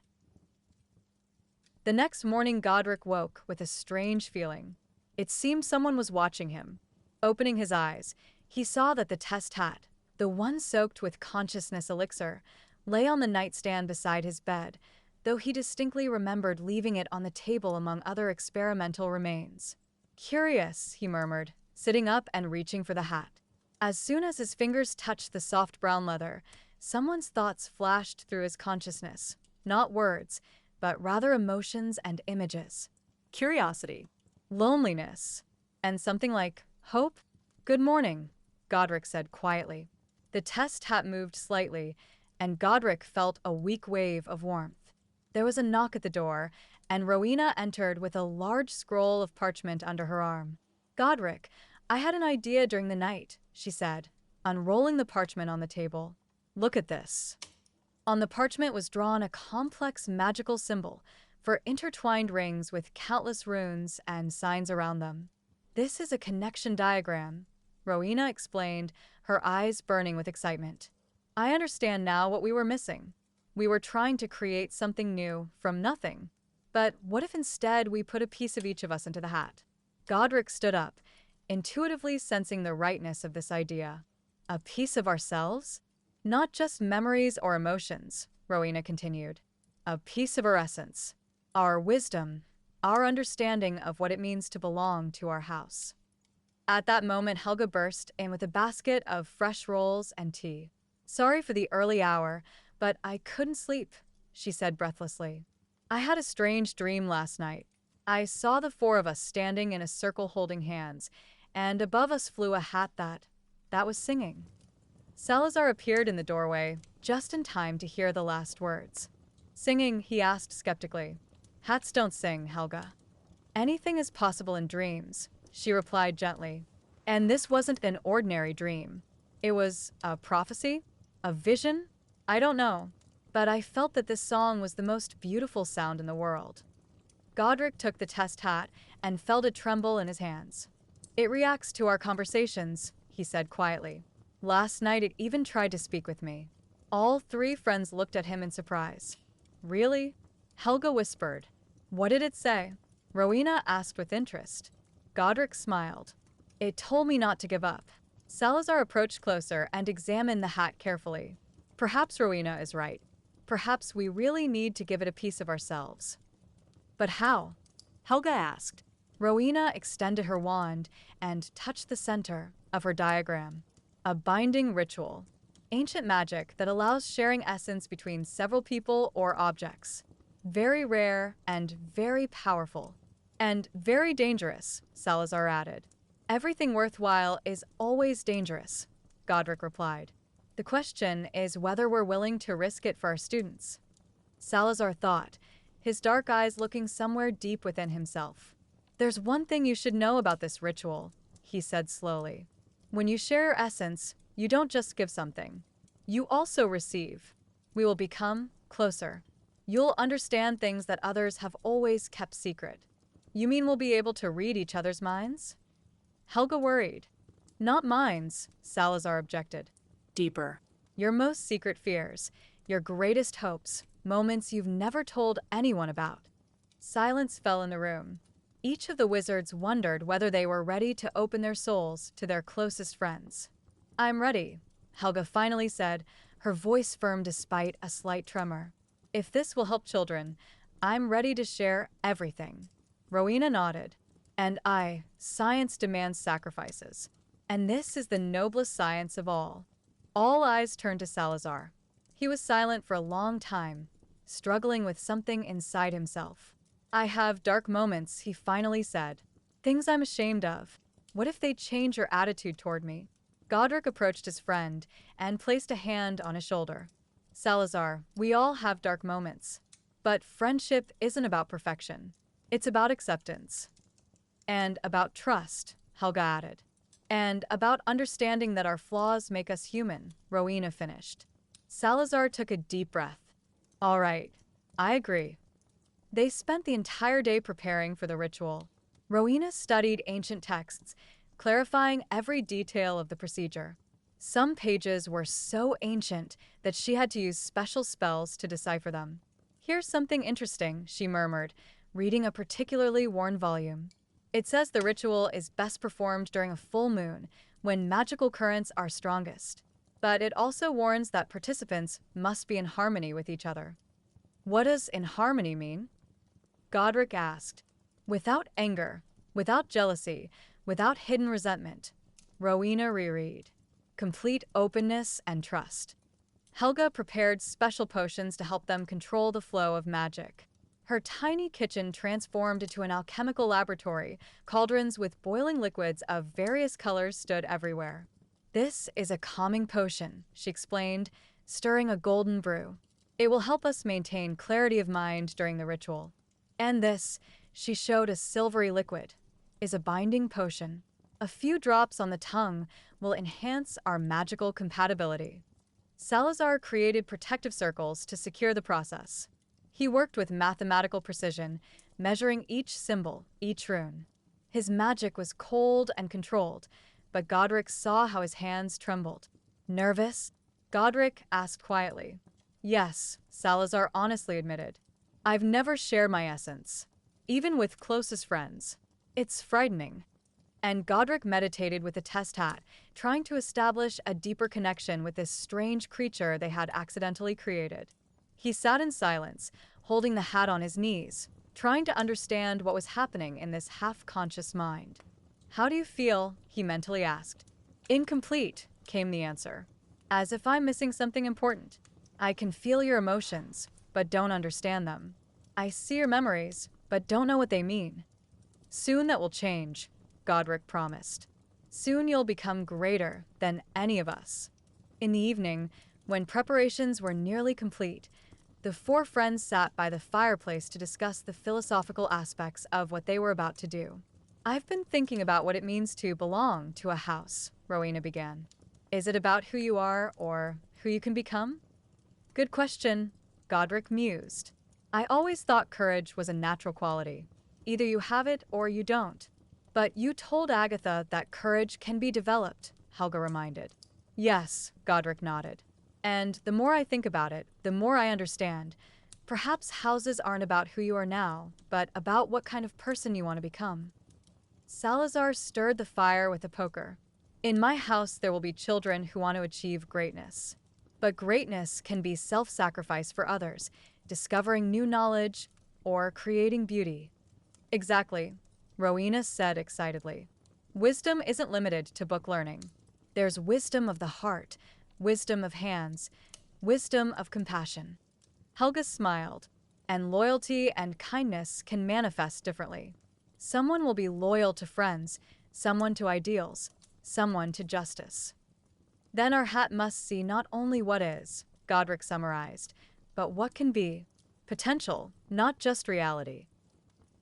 The next morning, Godric woke with a strange feeling. It seemed someone was watching him. Opening his eyes, he saw that the test hat, the one soaked with consciousness elixir, lay on the nightstand beside his bed, though he distinctly remembered leaving it on the table among other experimental remains. Curious, he murmured, sitting up and reaching for the hat. As soon as his fingers touched the soft brown leather, someone's thoughts flashed through his consciousness. Not words, but rather emotions and images. Curiosity, loneliness, and something like hope. Good morning, Godric said quietly. The test hat moved slightly, and Godric felt a weak wave of warmth. There was a knock at the door, and Rowena entered with a large scroll of parchment under her arm. Godric, I had an idea during the night, she said, unrolling the parchment on the table. Look at this. On the parchment was drawn a complex magical symbol for intertwined rings with countless runes and signs around them. This is a connection diagram, Rowena explained, her eyes burning with excitement. I understand now what we were missing. We were trying to create something new from nothing. But what if instead we put a piece of each of us into the hat? Godric stood up, intuitively sensing the rightness of this idea. A piece of ourselves? Not just memories or emotions, Rowena continued. A piece of our essence, our wisdom, our understanding of what it means to belong to our house. At that moment, Helga burst in with a basket of fresh rolls and tea. Sorry for the early hour, but I couldn't sleep, she said breathlessly. I had a strange dream last night. I saw the four of us standing in a circle holding hands, and above us flew a hat that was singing. Salazar appeared in the doorway, just in time to hear the last words. Singing, he asked skeptically. Hats don't sing, Helga. Anything is possible in dreams, she replied gently. And this wasn't an ordinary dream. It was a prophecy? A vision? I don't know. But I felt that this song was the most beautiful sound in the world. Godric took the test hat and felt it tremble in his hands. It reacts to our conversations, he said quietly. Last night it even tried to speak with me. All three friends looked at him in surprise. Really? Helga whispered. What did it say? Rowena asked with interest. Godric smiled. It told me not to give up. Salazar approached closer and examined the hat carefully. Perhaps Rowena is right. Perhaps we really need to give it a piece of ourselves. But how? Helga asked. Rowena extended her wand and touched the center of her diagram. A binding ritual. Ancient magic that allows sharing essence between several people or objects. Very rare and very powerful. And very dangerous, Salazar added. Everything worthwhile is always dangerous, Godric replied. The question is whether we're willing to risk it for our students. Salazar thought, his dark eyes looking somewhere deep within himself. There's one thing you should know about this ritual, he said slowly. When you share your essence, you don't just give something. You also receive. We will become closer. You'll understand things that others have always kept secret. You mean we'll be able to read each other's minds? Helga worried. Not minds, Salazar objected. Deeper. Your most secret fears, your greatest hopes, moments you've never told anyone about. Silence fell in the room. Each of the wizards wondered whether they were ready to open their souls to their closest friends. I'm ready, Helga finally said, her voice firm despite a slight tremor. If this will help children, I'm ready to share everything. Rowena nodded. And science demands sacrifices. And this is the noblest science of all. All eyes turned to Salazar. He was silent for a long time, struggling with something inside himself. I have dark moments, he finally said. Things I'm ashamed of. What if they change your attitude toward me? Godric approached his friend and placed a hand on his shoulder. Salazar, we all have dark moments. But friendship isn't about perfection. It's about acceptance. And about trust, Helga added. And about understanding that our flaws make us human, Rowena finished. Salazar took a deep breath. All right, I agree. They spent the entire day preparing for the ritual. Rowena studied ancient texts, clarifying every detail of the procedure. Some pages were so ancient that she had to use special spells to decipher them. Here's something interesting, she murmured, reading a particularly worn volume. It says the ritual is best performed during a full moon, when magical currents are strongest. But it also warns that participants must be in harmony with each other. What does in harmony mean? Godric asked. Without anger, without jealousy, without hidden resentment. Rowena reread. Complete openness and trust. Helga prepared special potions to help them control the flow of magic. Her tiny kitchen transformed into an alchemical laboratory. Cauldrons with boiling liquids of various colors stood everywhere. This is a calming potion, she explained, stirring a golden brew. It will help us maintain clarity of mind during the ritual. And this, she showed a silvery liquid, is a binding potion. A few drops on the tongue will enhance our magical compatibility. Salazar created protective circles to secure the process. He worked with mathematical precision, measuring each symbol, each rune. His magic was cold and controlled, but Godric saw how his hands trembled. Nervous? Godric asked quietly. Yes, Salazar honestly admitted. I've never shared my essence, even with closest friends. It's frightening. And Godric meditated with the test hat, trying to establish a deeper connection with this strange creature they had accidentally created. He sat in silence, holding the hat on his knees, trying to understand what was happening in this half-conscious mind. How do you feel? He mentally asked. Incomplete, came the answer. As if I'm missing something important. I can feel your emotions, but don't understand them. I see your memories, but don't know what they mean. Soon that will change, Godric promised. Soon you'll become greater than any of us. In the evening, when preparations were nearly complete, the four friends sat by the fireplace to discuss the philosophical aspects of what they were about to do. I've been thinking about what it means to belong to a house, Rowena began. Is it about who you are or who you can become? Good question, Godric mused. I always thought courage was a natural quality. Either you have it or you don't. But you told Agatha that courage can be developed, Helga reminded. Yes, Godric nodded. And the more I think about it, the more I understand. Perhaps houses aren't about who you are now, but about what kind of person you want to become. Salazar stirred the fire with a poker. In my house, there will be children who want to achieve greatness. But greatness can be self-sacrifice for others, discovering new knowledge, or creating beauty. Exactly, Rowena said excitedly. Wisdom isn't limited to book learning. There's wisdom of the heart, wisdom of hands, wisdom of compassion. Helga smiled, and loyalty and kindness can manifest differently. Someone will be loyal to friends, someone to ideals, someone to justice. Then our hat must see not only what is, Godric summarized, but what can be. Potential, not just reality.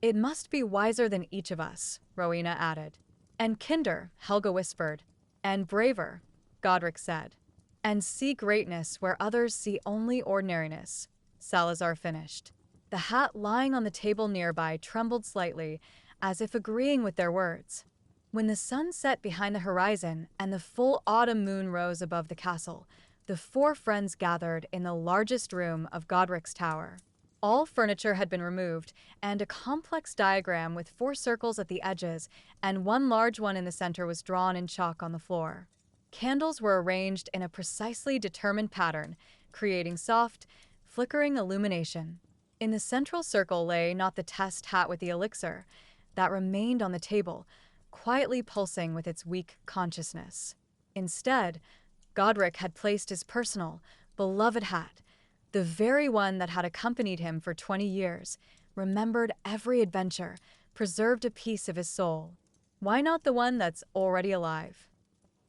It must be wiser than each of us, Rowena added. And kinder, Helga whispered. And braver, Godric said. And see greatness where others see only ordinariness, Salazar finished. The hat lying on the table nearby trembled slightly, as if agreeing with their words. When the sun set behind the horizon and the full autumn moon rose above the castle, the four friends gathered in the largest room of Godric's tower. All furniture had been removed, and a complex diagram with 4 circles at the edges and one large one in the center was drawn in chalk on the floor. Candles were arranged in a precisely determined pattern, creating soft, flickering illumination. In the central circle lay not the test hat with the elixir, that remained on the table, quietly pulsing with its weak consciousness. Instead, Godric had placed his personal, beloved hat, the very one that had accompanied him for 20 years, remembered every adventure, preserved a piece of his soul. Why not the one that's already alive?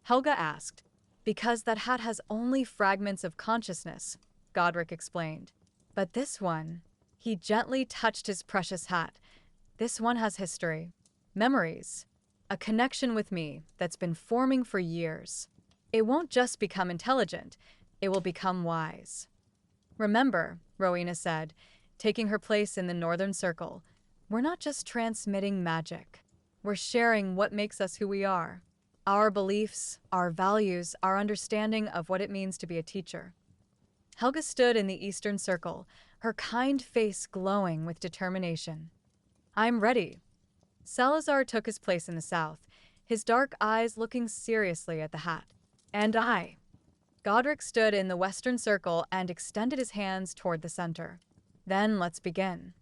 Helga asked. Because that hat has only fragments of consciousness, Godric explained. But this one, he gently touched his precious hat. This one has history, memories, a connection with me that's been forming for years. It won't just become intelligent, it will become wise. Remember, Rowena said, taking her place in the northern circle, we're not just transmitting magic. We're sharing what makes us who we are. Our beliefs, our values, our understanding of what it means to be a teacher. Helga stood in the eastern circle, her kind face glowing with determination. I'm ready. Salazar took his place in the south, his dark eyes looking seriously at the hat. And I. Godric stood in the western circle and extended his hands toward the center. Then let's begin.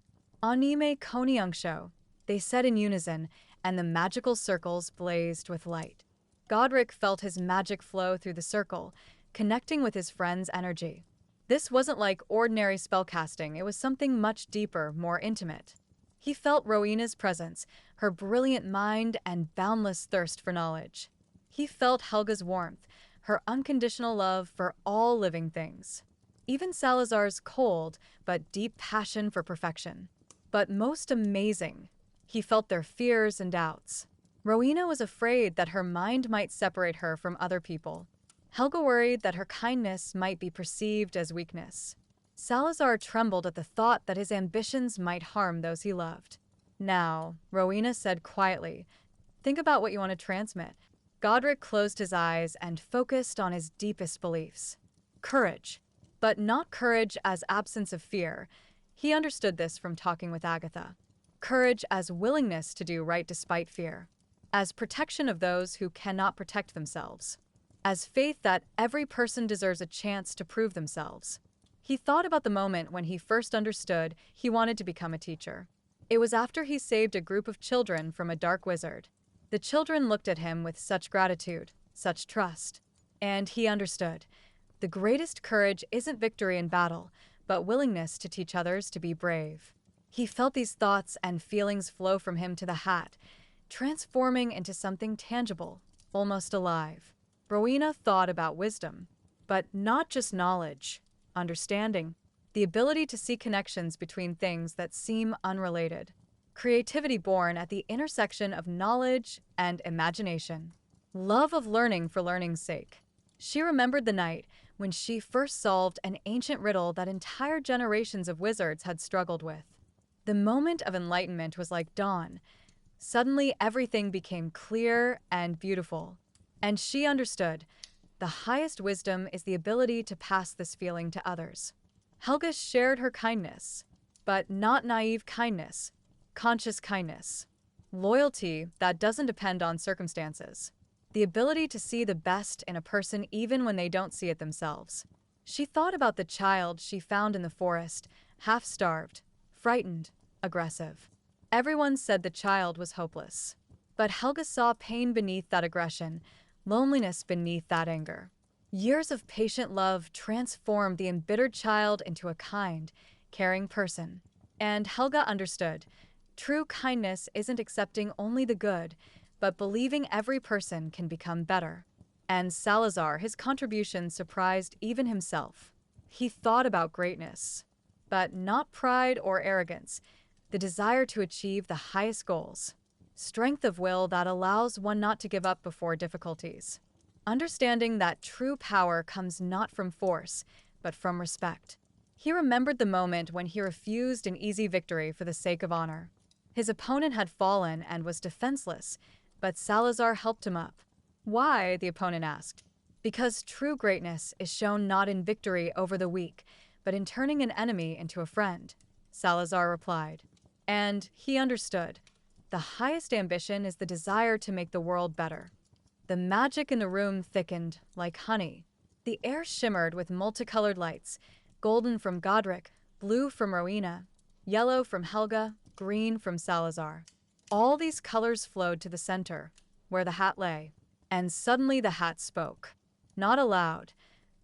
Anime Koniunksho, they said in unison, and the magical circles blazed with light. Godric felt his magic flow through the circle, connecting with his friend's energy. This wasn't like ordinary spellcasting, it was something much deeper, more intimate. He felt Rowena's presence, her brilliant mind and boundless thirst for knowledge. He felt Helga's warmth, her unconditional love for all living things. Even Salazar's cold but deep passion for perfection. But most amazing, he felt their fears and doubts. Rowena was afraid that her mind might separate her from other people. Helga worried that her kindness might be perceived as weakness. Salazar trembled at the thought that his ambitions might harm those he loved. Now, Rowena said quietly, think about what you want to transmit. Godric closed his eyes and focused on his deepest beliefs. Courage. But not courage as absence of fear. He understood this from talking with Agatha. Courage as willingness to do right despite fear. As protection of those who cannot protect themselves. As faith that every person deserves a chance to prove themselves. He thought about the moment when he first understood he wanted to become a teacher. It was after he saved a group of children from a dark wizard. The children looked at him with such gratitude, such trust. And he understood. The greatest courage isn't victory in battle, but willingness to teach others to be brave. He felt these thoughts and feelings flow from him to the hat, transforming into something tangible, almost alive. Rowena thought about wisdom, but not just knowledge, understanding, the ability to see connections between things that seem unrelated. Creativity born at the intersection of knowledge and imagination. Love of learning for learning's sake. She remembered the night when she first solved an ancient riddle that entire generations of wizards had struggled with. The moment of enlightenment was like dawn. Suddenly, everything became clear and beautiful. And she understood. The highest wisdom is the ability to pass this feeling to others. Helga shared her kindness, but not naive kindness, conscious kindness. Loyalty that doesn't depend on circumstances. The ability to see the best in a person even when they don't see it themselves. She thought about the child she found in the forest, half-starved, frightened, aggressive. Everyone said the child was hopeless. But Helga saw pain beneath that aggression, loneliness beneath that anger. Years of patient love transformed the embittered child into a kind, caring person. And Helga understood. True kindness isn't accepting only the good, but believing every person can become better. And Salazar, his contribution surprised even himself. He thought about greatness, but not pride or arrogance, the desire to achieve the highest goals. Strength of will that allows one not to give up before difficulties. Understanding that true power comes not from force, but from respect. He remembered the moment when he refused an easy victory for the sake of honor. His opponent had fallen and was defenseless, but Salazar helped him up. Why? The opponent asked. Because true greatness is shown not in victory over the weak, but in turning an enemy into a friend, Salazar replied. And he understood. The highest ambition is the desire to make the world better. The magic in the room thickened like honey. The air shimmered with multicolored lights, golden from Godric, blue from Rowena, yellow from Helga, green from Salazar. All these colors flowed to the center, where the hat lay. And suddenly the hat spoke. Not aloud.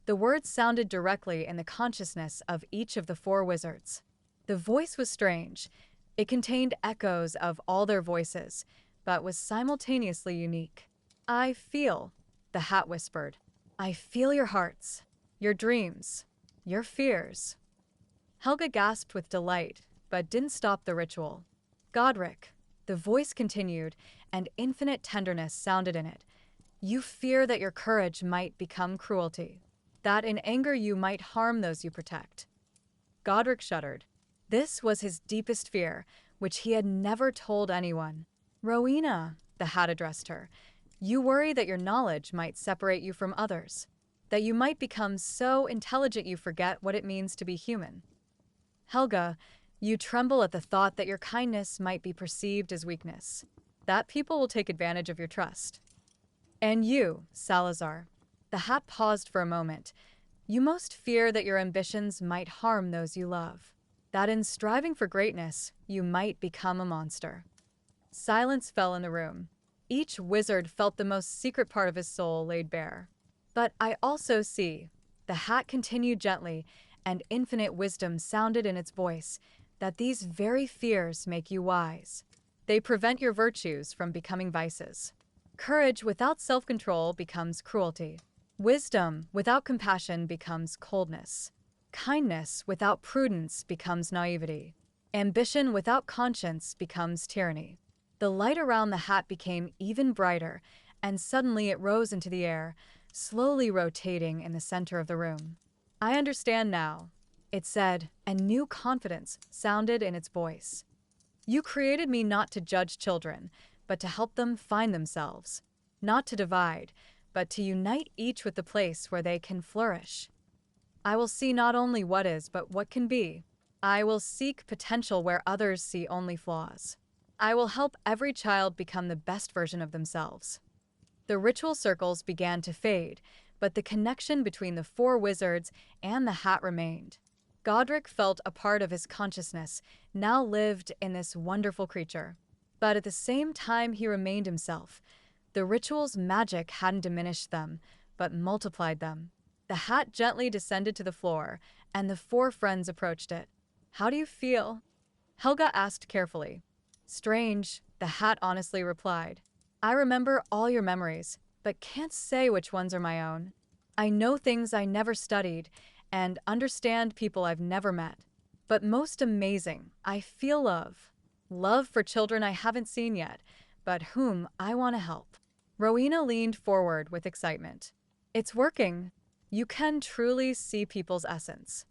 The words sounded directly in the consciousness of each of the four wizards. The voice was strange. It contained echoes of all their voices, but was simultaneously unique. I feel, the hat whispered. I feel your hearts, your dreams, your fears. Helga gasped with delight, but didn't stop the ritual. Godric, the voice continued, and infinite tenderness sounded in it. You fear that your courage might become cruelty, that in anger you might harm those you protect. Godric shuddered. This was his deepest fear, which he had never told anyone. Rowena, the hat addressed her, you worry that your knowledge might separate you from others, that you might become so intelligent you forget what it means to be human. Helga, you tremble at the thought that your kindness might be perceived as weakness, that people will take advantage of your trust. And you, Salazar, the hat paused for a moment. You most fear that your ambitions might harm those you love, that in striving for greatness, you might become a monster. Silence fell in the room. Each wizard felt the most secret part of his soul laid bare. But I also see, the hat continued gently, and infinite wisdom sounded in its voice, that these very fears make you wise. They prevent your virtues from becoming vices. Courage without self-control becomes cruelty. Wisdom without compassion becomes coldness. Kindness without prudence becomes naivety. Ambition without conscience becomes tyranny. The light around the hat became even brighter, and suddenly it rose into the air, slowly rotating in the center of the room. "I understand now," it said, and new confidence sounded in its voice. "You created me not to judge children, but to help them find themselves. Not to divide, but to unite each with the place where they can flourish. I will see not only what is, but what can be. I will seek potential where others see only flaws. I will help every child become the best version of themselves." The ritual circles began to fade, but the connection between the four wizards and the hat remained. Godric felt a part of his consciousness now lived in this wonderful creature. But at the same time he remained himself. The ritual's magic hadn't diminished them, but multiplied them. The hat gently descended to the floor, and the four friends approached it. "How do you feel?" Helga asked carefully. "Strange," the hat honestly replied. "I remember all your memories, but can't say which ones are my own. I know things I never studied, and understand people I've never met. But most amazing, I feel love. Love for children I haven't seen yet, but whom I want to help." Rowena leaned forward with excitement. "It's working. You can truly see people's essence."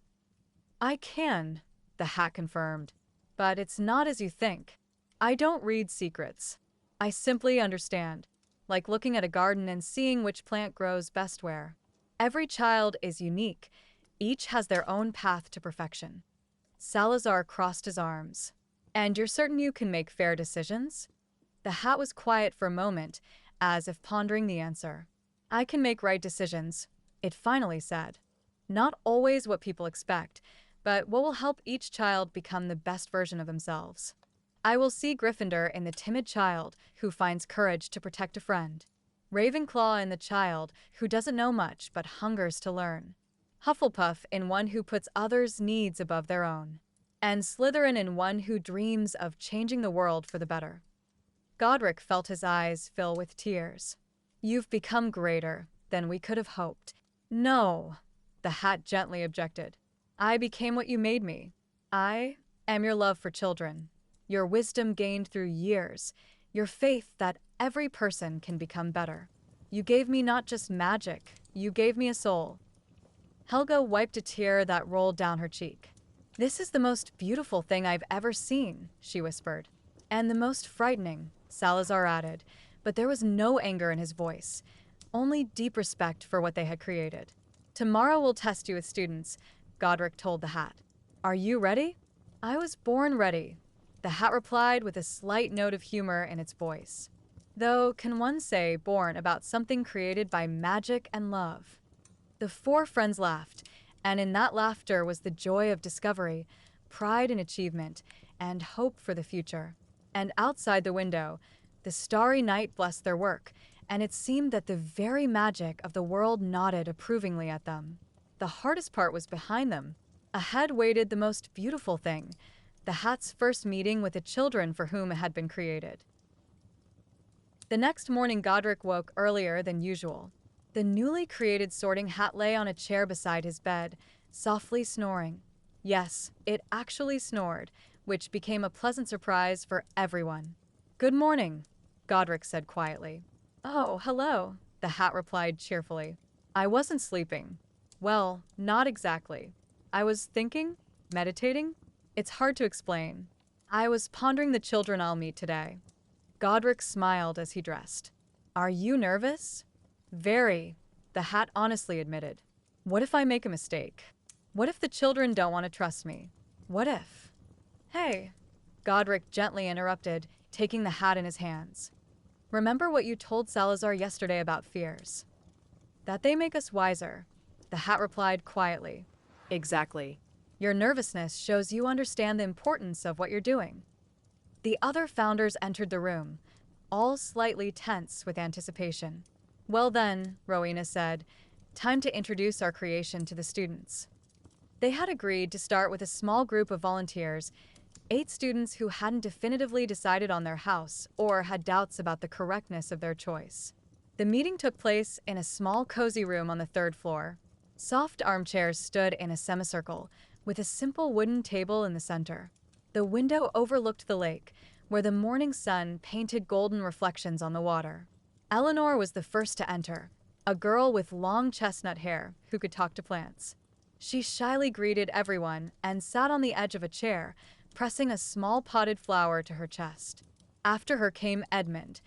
"I can," the hat confirmed, "but it's not as you think. I don't read secrets. I simply understand, like looking at a garden and seeing which plant grows best where. Every child is unique. Each has their own path to perfection." Salazar crossed his arms. "And you're certain you can make fair decisions?" The hat was quiet for a moment, as if pondering the answer. "I can make right decisions," it finally said. "Not always what people expect, but what will help each child become the best version of themselves. I will see Gryffindor in the timid child who finds courage to protect a friend. Ravenclaw in the child who doesn't know much but hungers to learn. Hufflepuff in one who puts others' needs above their own. And Slytherin in one who dreams of changing the world for the better." Godric felt his eyes fill with tears. "You've become greater than we could have hoped." "No," the hat gently objected. "I became what you made me. I am your love for children, your wisdom gained through years, your faith that every person can become better. You gave me not just magic, you gave me a soul." Helga wiped a tear that rolled down her cheek. "This is the most beautiful thing I've ever seen," she whispered. "And the most frightening," Salazar added, but there was no anger in his voice, only deep respect for what they had created. "Tomorrow we'll test you as students," Godric told the hat. "Are you ready?" "I was born ready," the hat replied with a slight note of humor in its voice. "Though, can one say born about something created by magic and love?" The four friends laughed, and in that laughter was the joy of discovery, pride in achievement, and hope for the future. And outside the window, the starry night blessed their work, and it seemed that the very magic of the world nodded approvingly at them. The hardest part was behind them. Ahead waited the most beautiful thing, the hat's first meeting with the children for whom it had been created. The next morning Godric woke earlier than usual. The newly created Sorting Hat lay on a chair beside his bed, softly snoring. Yes, it actually snored, which became a pleasant surprise for everyone. "Good morning," Godric said quietly. "Oh, hello," the hat replied cheerfully. "I wasn't sleeping." "Well, not exactly. I was thinking, meditating. It's hard to explain. I was pondering the children I'll meet today." Godric smiled as he dressed. "Are you nervous?" "Very," the hat honestly admitted. "What if I make a mistake? What if the children don't want to trust me? What if—" "Hey," Godric gently interrupted, taking the hat in his hands. "Remember what you told Salazar yesterday about fears?" "That they make us wiser," the hat replied quietly. "Exactly. Your nervousness shows you understand the importance of what you're doing." The other founders entered the room, all slightly tense with anticipation. "Well then," Rowena said, "time to introduce our creation to the students." They had agreed to start with a small group of volunteers, 8 students who hadn't definitively decided on their house or had doubts about the correctness of their choice. The meeting took place in a small, cozy room on the third floor. Soft armchairs stood in a semicircle, with a simple wooden table in the center. The window overlooked the lake, where the morning sun painted golden reflections on the water. Eleanor was the first to enter, a girl with long chestnut hair who could talk to plants. She shyly greeted everyone and sat on the edge of a chair, pressing a small potted flower to her chest. After her came Edmund,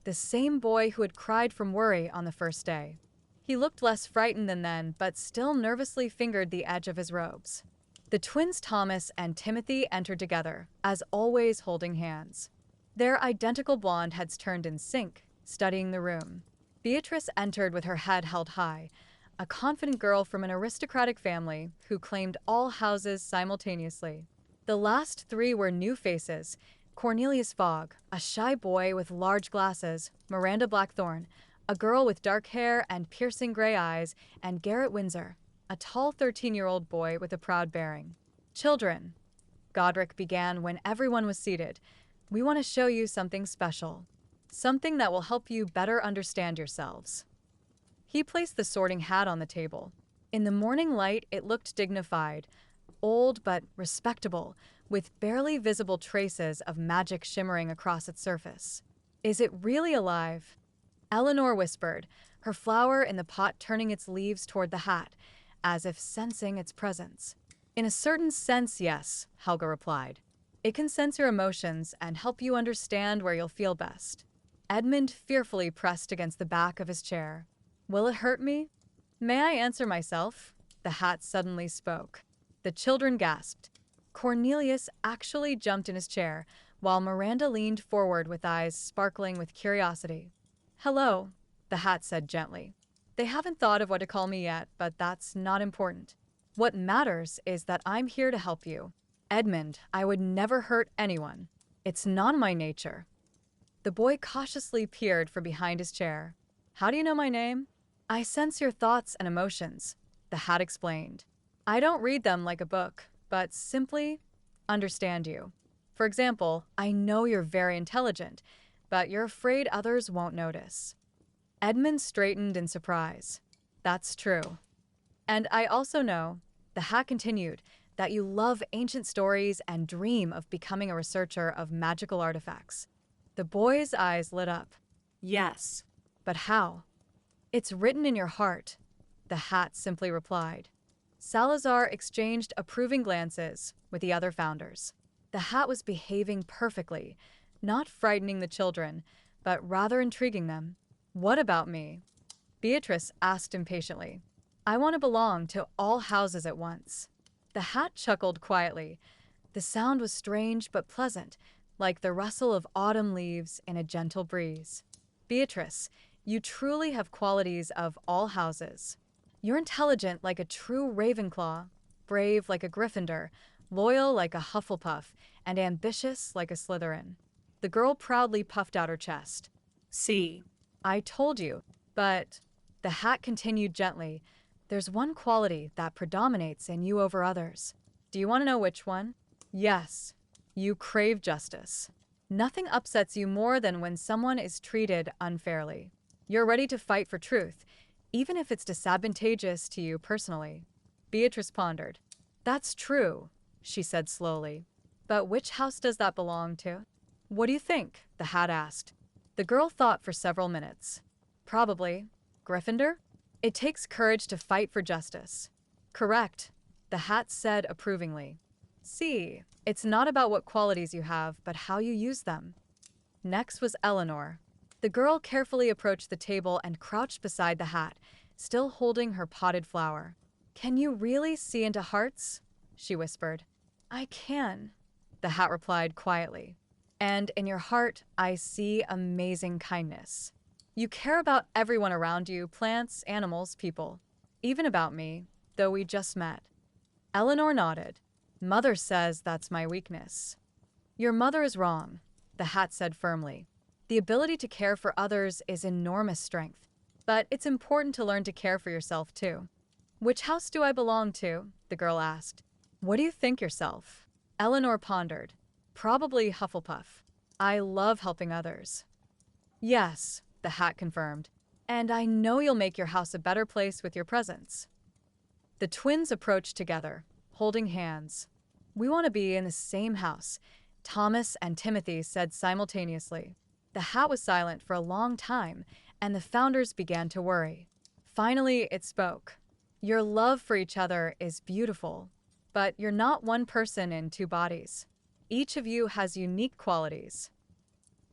the same boy who had cried from worry on the first day. He looked less frightened than then, but still nervously fingered the edge of his robes. The twins Thomas and Timothy entered together, as always holding hands. Their identical blonde heads turned in sync, studying the room. Beatrice entered with her head held high, a confident girl from an aristocratic family who claimed all houses simultaneously. The last three were new faces: Cornelius Fogg, a shy boy with large glasses; Miranda Blackthorne, a girl with dark hair and piercing gray eyes; and Garrett Windsor, a tall 13-year-old boy with a proud bearing. "Children," Godric began when everyone was seated, "we want to show you something special. Something that will help you better understand yourselves." He placed the sorting hat on the table. In the morning light, it looked dignified, old but respectable, with barely visible traces of magic shimmering across its surface. "Is it really alive?" Eleanor whispered, her flower in the pot turning its leaves toward the hat, as if sensing its presence. "In a certain sense, yes," Helga replied. "It can sense your emotions and help you understand where you'll feel best." Edmund fearfully pressed against the back of his chair. "Will it hurt me?" "May I answer myself?" The hat suddenly spoke. The children gasped. Cornelius actually jumped in his chair, while Miranda leaned forward with eyes sparkling with curiosity. "Hello," the hat said gently. "They haven't thought of what to call me yet, but that's not important. What matters is that I'm here to help you. Edmund, I would never hurt anyone. It's not my nature." The boy cautiously peered from behind his chair. "How do you know my name?" "I sense your thoughts and emotions," the hat explained. "I don't read them like a book, but simply understand you. For example, I know you're very intelligent, but you're afraid others won't notice." Edmund straightened in surprise. "That's true. And I also know," the hat continued, "that you love ancient stories and dream of becoming a researcher of magical artifacts." The boy's eyes lit up. "Yes. But how?" "It's written in your heart," the hat simply replied. Salazar exchanged approving glances with the other founders. The hat was behaving perfectly, not frightening the children, but rather intriguing them. "What about me?" Beatrice asked impatiently. "I want to belong to all houses at once." The hat chuckled quietly. The sound was strange but pleasant, like the rustle of autumn leaves in a gentle breeze. "Beatrice, you truly have qualities of all houses. You're intelligent like a true Ravenclaw, brave like a Gryffindor, loyal like a Hufflepuff, and ambitious like a Slytherin." The girl proudly puffed out her chest. "See, I told you, but," the hat continued gently, "there's one quality that predominates in you over others. Do you want to know which one?" "Yes. You crave justice. Nothing upsets you more than when someone is treated unfairly. You're ready to fight for truth, even if it's disadvantageous to you personally." Beatrice pondered. "That's true," she said slowly. "But which house does that belong to?" "What do you think?" the hat asked. The girl thought for several minutes. "Probably Gryffindor? It takes courage to fight for justice." "Correct," the hat said approvingly. "See, it's not about what qualities you have, but how you use them." Next was Eleanor. The girl carefully approached the table and crouched beside the hat, still holding her potted flower. "Can you really see into hearts?" she whispered. "I can," the hat replied quietly. "And in your heart, I see amazing kindness. You care about everyone around you, plants, animals, people. Even about me, though we just met." Eleanor nodded. "Mother says that's my weakness." "Your mother is wrong," the hat said firmly. "The ability to care for others is enormous strength, but it's important to learn to care for yourself too." "Which house do I belong to?" the girl asked. "What do you think yourself?" Eleanor pondered. "Probably Hufflepuff. I love helping others." "Yes," the hat confirmed. And I know you'll make your house a better place with your presence. The twins approached together, holding hands. We want to be in the same house, Thomas and Timothy said simultaneously. The hat was silent for a long time, and the founders began to worry. Finally, it spoke. Your love for each other is beautiful, but you're not one person in two bodies. Each of you has unique qualities.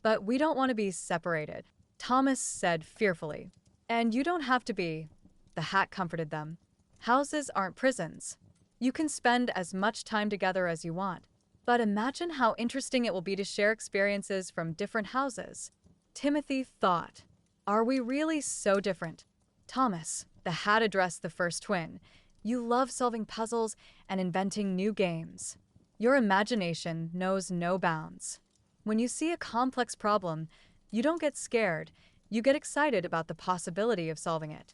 But we don't want to be separated, Thomas said fearfully. And you don't have to be, the hat comforted them. Houses aren't prisons. You can spend as much time together as you want. But imagine how interesting it will be to share experiences from different houses. Timothy thought, are we really so different? Thomas, the hat addressed the first twin, you love solving puzzles and inventing new games. Your imagination knows no bounds. When you see a complex problem, you don't get scared, you get excited about the possibility of solving it.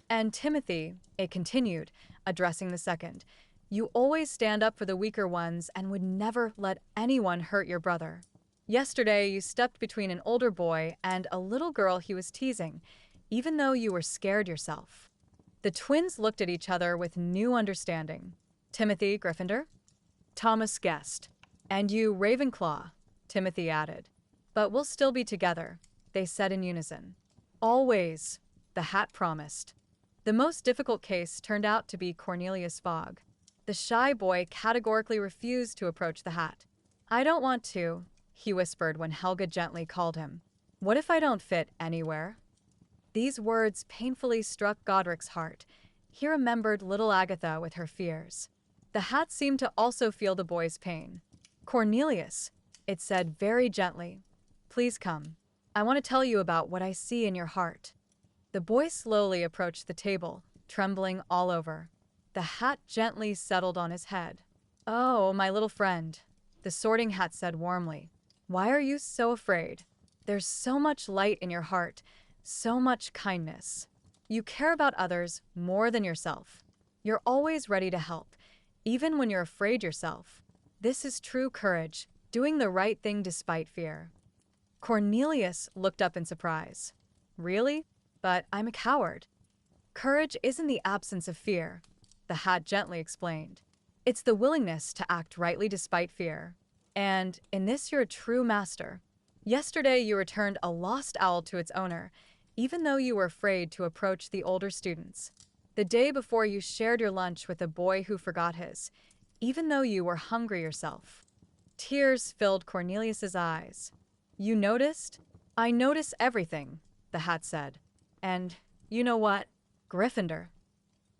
And Timothy, it continued, addressing the second, you always stand up for the weaker ones and would never let anyone hurt your brother. Yesterday, you stepped between an older boy and a little girl he was teasing, even though you were scared yourself. The twins looked at each other with new understanding. Timothy, Gryffindor? Thomas guessed. And you, Ravenclaw, Timothy added. But we'll still be together, they said in unison. Always, the hat promised. The most difficult case turned out to be Cornelius Fogg. The shy boy categorically refused to approach the hat. I don't want to, he whispered when Helga gently called him. What if I don't fit anywhere? These words painfully struck Godric's heart. He remembered little Agatha with her fears. The hat seemed to also feel the boy's pain. Cornelius, it said very gently, please come. I want to tell you about what I see in your heart. The boy slowly approached the table, trembling all over. The hat gently settled on his head. Oh, my little friend, the sorting hat said warmly. Why are you so afraid? There's so much light in your heart, so much kindness. You care about others more than yourself. You're always ready to help, even when you're afraid yourself. This is true courage, doing the right thing despite fear. Cornelius looked up in surprise. Really? But I'm a coward. Courage isn't the absence of fear, the hat gently explained. It's the willingness to act rightly despite fear. And in this you're a true master. Yesterday you returned a lost owl to its owner, even though you were afraid to approach the older students. The day before you shared your lunch with a boy who forgot his, even though you were hungry yourself. Tears filled Cornelius's eyes. You noticed? I notice everything, the hat said. And you know what? Gryffindor.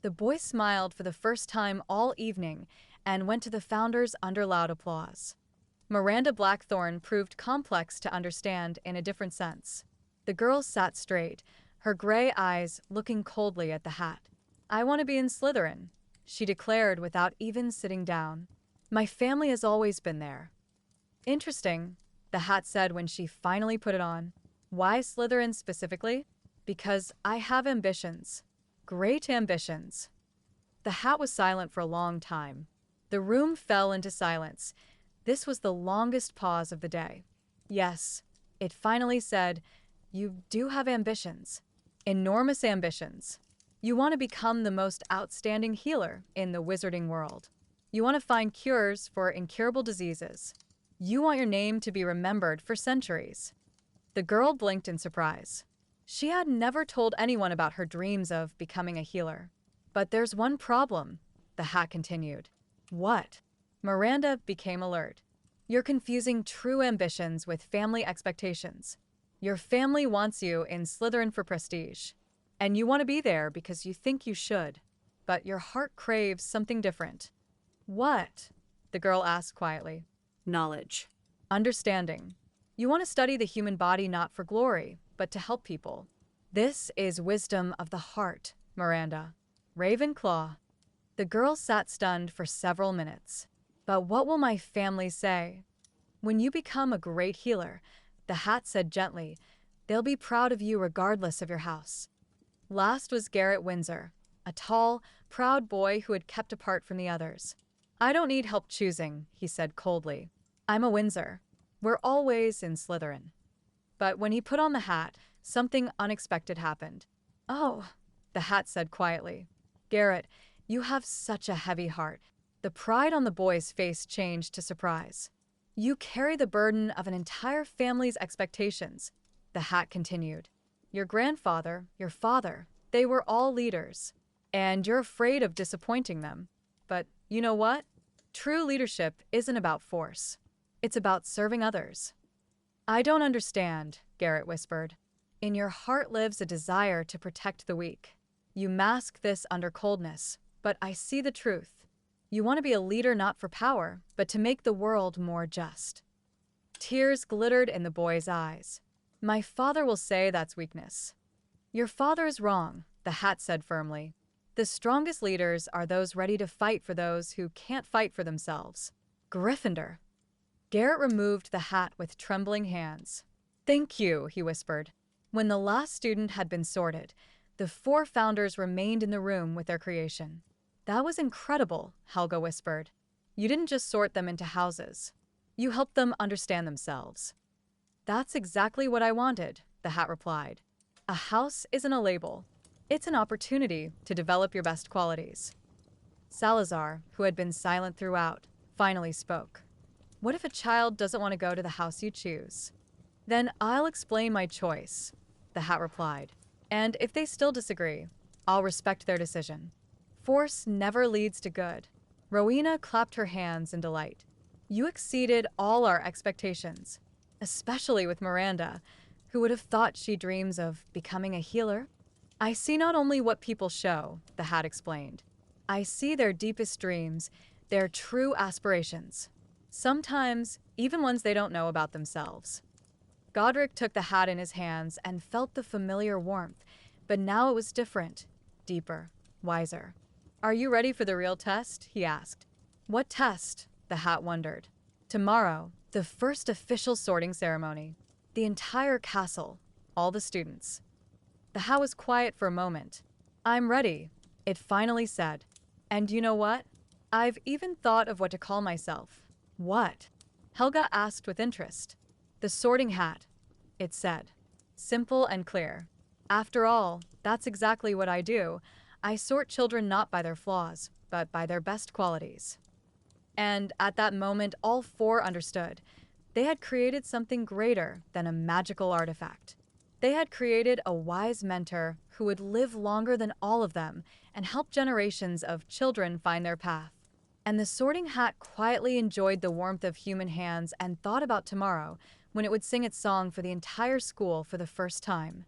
The boy smiled for the first time all evening and went to the founders under loud applause. Miranda Blackthorne proved complex to understand in a different sense. The girl sat straight, her gray eyes looking coldly at the hat. I want to be in Slytherin, she declared without even sitting down. My family has always been there. Interesting, the hat said when she finally put it on. Why Slytherin specifically? Because I have ambitions. Great ambitions. The hat was silent for a long time. The room fell into silence. This was the longest pause of the day. Yes, it finally said, you do have ambitions. Enormous ambitions. You want to become the most outstanding healer in the wizarding world. You want to find cures for incurable diseases. You want your name to be remembered for centuries. The girl blinked in surprise. She had never told anyone about her dreams of becoming a healer. But there's one problem, the hat continued. What? Miranda became alert. You're confusing true ambitions with family expectations. Your family wants you in Slytherin for prestige. And you want to be there because you think you should. But your heart craves something different. What? The girl asked quietly. Knowledge. Understanding. You want to study the human body not for glory, but to help people. This is wisdom of the heart, Miranda. Ravenclaw. The girl sat stunned for several minutes. But what will my family say? When you become a great healer, the hat said gently, they'll be proud of you regardless of your house. Last was Garrett Windsor, a tall, proud boy who had kept apart from the others. I don't need help choosing, he said coldly. I'm a Windsor. We're always in Slytherin. But when he put on the hat, something unexpected happened. "Oh," the hat said quietly. "Garrett, you have such a heavy heart." The pride on the boy's face changed to surprise. "You carry the burden of an entire family's expectations," the hat continued. "Your grandfather, your father, they were all leaders. And you're afraid of disappointing them. But you know what? True leadership isn't about force. It's about serving others." "I don't understand," Garrett whispered. "In your heart lives a desire to protect the weak. You mask this under coldness, but I see the truth. You want to be a leader not for power, but to make the world more just." Tears glittered in the boy's eyes. "My father will say that's weakness." "Your father is wrong," the hat said firmly. "The strongest leaders are those ready to fight for those who can't fight for themselves." "Gryffindor." Garrett removed the hat with trembling hands. "Thank you," he whispered. When the last student had been sorted, the 4 founders remained in the room with their creation. "That was incredible," Helga whispered. "You didn't just sort them into houses. You helped them understand themselves." "That's exactly what I wanted," the hat replied. "A house isn't a label. It's an opportunity to develop your best qualities." Salazar, who had been silent throughout, finally spoke. "What if a child doesn't want to go to the house you choose?" "Then I'll explain my choice," the hat replied. "And if they still disagree, I'll respect their decision." Force never leads to good. Rowena clapped her hands in delight. "You exceeded all our expectations, especially with Miranda. Who would have thought she dreams of becoming a healer?" "I see not only what people show," the hat explained. "I see their deepest dreams, their true aspirations. Sometimes, even ones they don't know about themselves." Godric took the hat in his hands and felt the familiar warmth, but now it was different, deeper, wiser. "Are you ready for the real test?" he asked. "What test?" the hat wondered. "Tomorrow, the first official sorting ceremony. The entire castle, all the students." The hat was quiet for a moment. "I'm ready," it finally said. "And you know what? I've even thought of what to call myself." "What?" Helga asked with interest. "The Sorting Hat," it said. Simple and clear. "After all, that's exactly what I do. I sort children not by their flaws, but by their best qualities." And at that moment, all 4 understood. They had created something greater than a magical artifact. They had created a wise mentor who would live longer than all of them and help generations of children find their path. And the Sorting Hat quietly enjoyed the warmth of human hands and thought about tomorrow, when it would sing its song for the entire school for the first time.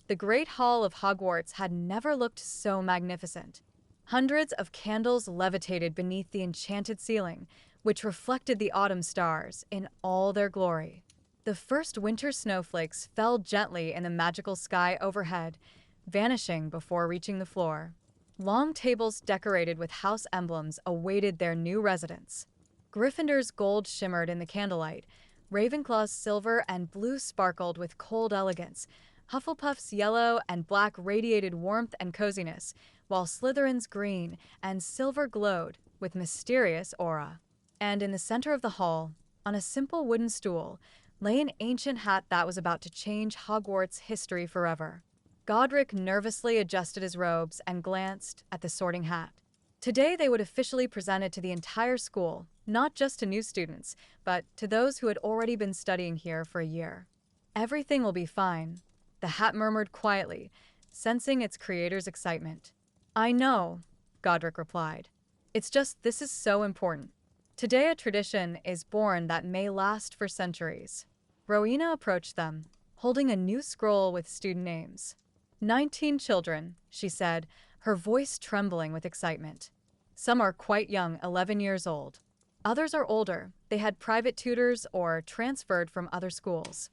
The Great Hall of Hogwarts had never looked so magnificent. Hundreds of candles levitated beneath the enchanted ceiling, which reflected the autumn stars in all their glory. The first winter snowflakes fell gently in the magical sky overhead, vanishing before reaching the floor. Long tables decorated with house emblems awaited their new residents. Gryffindor's gold shimmered in the candlelight, Ravenclaw's silver and blue sparkled with cold elegance, Hufflepuff's yellow and black radiated warmth and coziness, while Slytherin's green and silver glowed with mysterious aura. And in the center of the hall, on a simple wooden stool, lay an ancient hat that was about to change Hogwarts' history forever. Godric nervously adjusted his robes and glanced at the Sorting Hat. Today they would officially present it to the entire school, not just to new students, but to those who had already been studying here for a year. "Everything will be fine," the hat murmured quietly, sensing its creator's excitement. "I know," Godric replied. "It's just this is so important. Today a tradition is born that may last for centuries." Rowena approached them, holding a new scroll with student names. 19 children, she said, her voice trembling with excitement. "Some are quite young, 11 years old. Others are older. They had private tutors or transferred from other schools."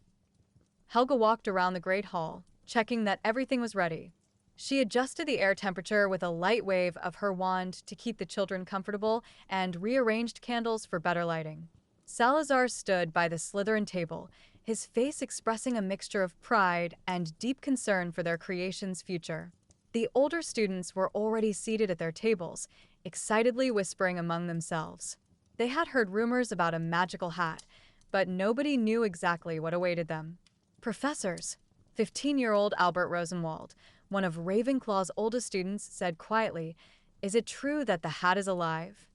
Helga walked around the Great Hall, checking that everything was ready. She adjusted the air temperature with a light wave of her wand to keep the children comfortable and rearranged candles for better lighting. Salazar stood by the Slytherin table, his face expressing a mixture of pride and deep concern for their creation's future. The older students were already seated at their tables, excitedly whispering among themselves. They had heard rumors about a magical hat, but nobody knew exactly what awaited them. Professors. 15-year-old Albert Rosenwald, one of Ravenclaw's oldest students, said quietly, "Is it true that the hat is alive?"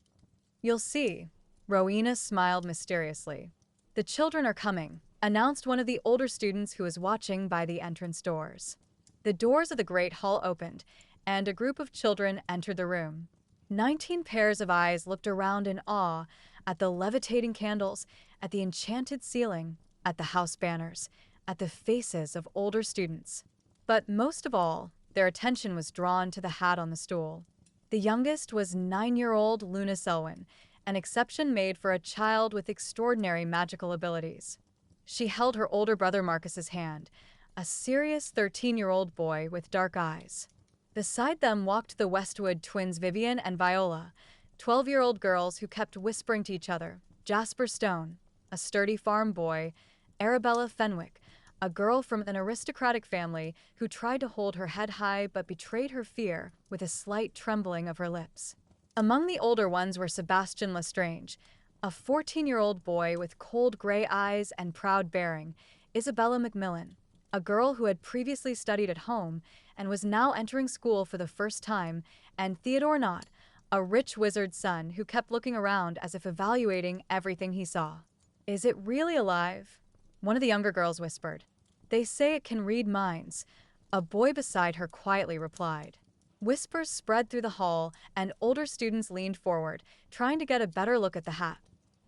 "You'll see." Rowena smiled mysteriously. "The children are coming," announced one of the older students who was watching by the entrance doors. The doors of the Great Hall opened, and a group of children entered the room. 19 pairs of eyes looked around in awe at the levitating candles, at the enchanted ceiling, at the house banners, at the faces of older students. But most of all, their attention was drawn to the hat on the stool. The youngest was 9-year-old Luna Selwyn, an exception made for a child with extraordinary magical abilities. She held her older brother Marcus's hand, a serious 13-year-old boy with dark eyes. Beside them walked the Westwood twins Vivian and Viola, 12-year-old girls who kept whispering to each other. Jasper Stone, a sturdy farm boy, Arabella Fenwick, a girl from an aristocratic family who tried to hold her head high but betrayed her fear with a slight trembling of her lips. Among the older ones were Sebastian Lestrange, a 14-year-old boy with cold gray eyes and proud bearing, Isabella Macmillan, a girl who had previously studied at home and was now entering school for the first time, and Theodore Knott, a rich wizard's son who kept looking around as if evaluating everything he saw. "Is it really alive?" one of the younger girls whispered. "They say it can read minds," a boy beside her quietly replied. Whispers spread through the hall, and older students leaned forward, trying to get a better look at the hat.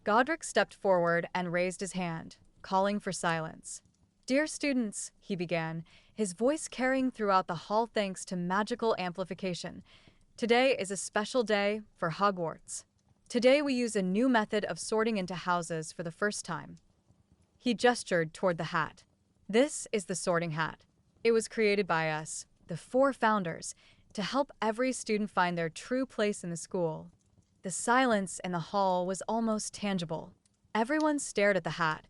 Godric stepped forward and raised his hand, calling for silence. "Dear students," he began, his voice carrying throughout the hall thanks to magical amplification, "today is a special day for Hogwarts. Today we use a new method of sorting into houses for the first time." He gestured toward the hat. "This is the sorting hat. It was created by us, the 4 founders, to help every student find their true place in the school." The silence in the hall was almost tangible. Everyone stared at the hat,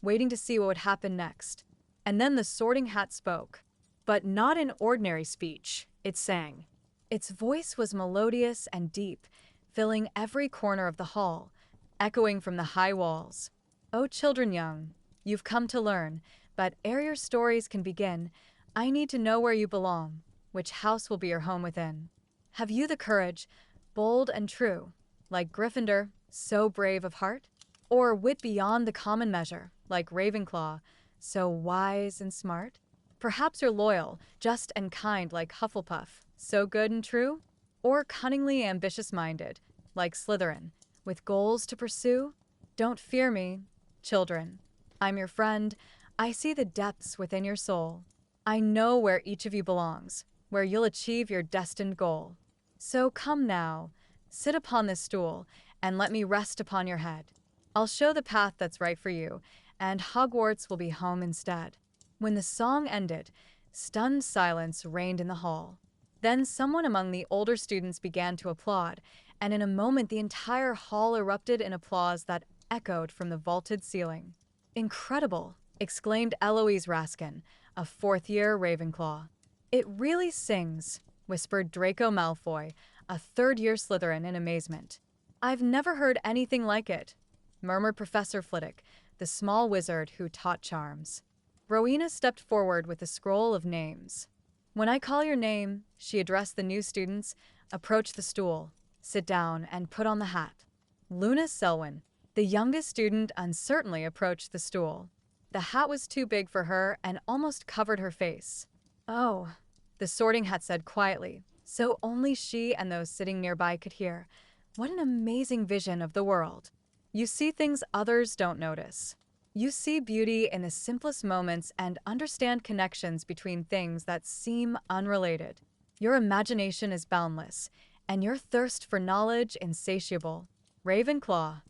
waiting to see what would happen next. And then the sorting hat spoke. But not in ordinary speech, it sang. Its voice was melodious and deep, filling every corner of the hall, echoing from the high walls. "Oh, children young, you've come to learn, but ere your stories can begin, I need to know where you belong, which house will be your home within. Have you the courage, bold and true, like Gryffindor, so brave of heart? Or wit beyond the common measure, like Ravenclaw, so wise and smart? Perhaps you're loyal, just and kind like Hufflepuff, so good and true? Or cunningly ambitious-minded, like Slytherin, with goals to pursue? Don't fear me, children. I'm your friend. I see the depths within your soul. I know where each of you belongs, where you'll achieve your destined goal. So come now, sit upon this stool, and let me rest upon your head. I'll show the path that's right for you, and Hogwarts will be home instead." When the song ended, stunned silence reigned in the hall. Then someone among the older students began to applaud, and in a moment the entire hall erupted in applause that echoed from the vaulted ceiling. "Incredible!" exclaimed Eloise Raskin, a 4th-year Ravenclaw. "It really sings," whispered Draco Malfoy, a 3rd-year Slytherin, in amazement. "I've never heard anything like it," murmured Professor Flitwick, the small wizard who taught charms. Rowena stepped forward with a scroll of names. "When I call your name," she addressed the new students, "approach the stool, sit down, and put on the hat." Luna Selwyn, the youngest student, uncertainly approached the stool. The hat was too big for her and almost covered her face. "Oh," the sorting hat said quietly, so only she and those sitting nearby could hear. "What an amazing vision of the world. You see things others don't notice. You see beauty in the simplest moments and understand connections between things that seem unrelated. Your imagination is boundless, and your thirst for knowledge insatiable. Ravenclaw."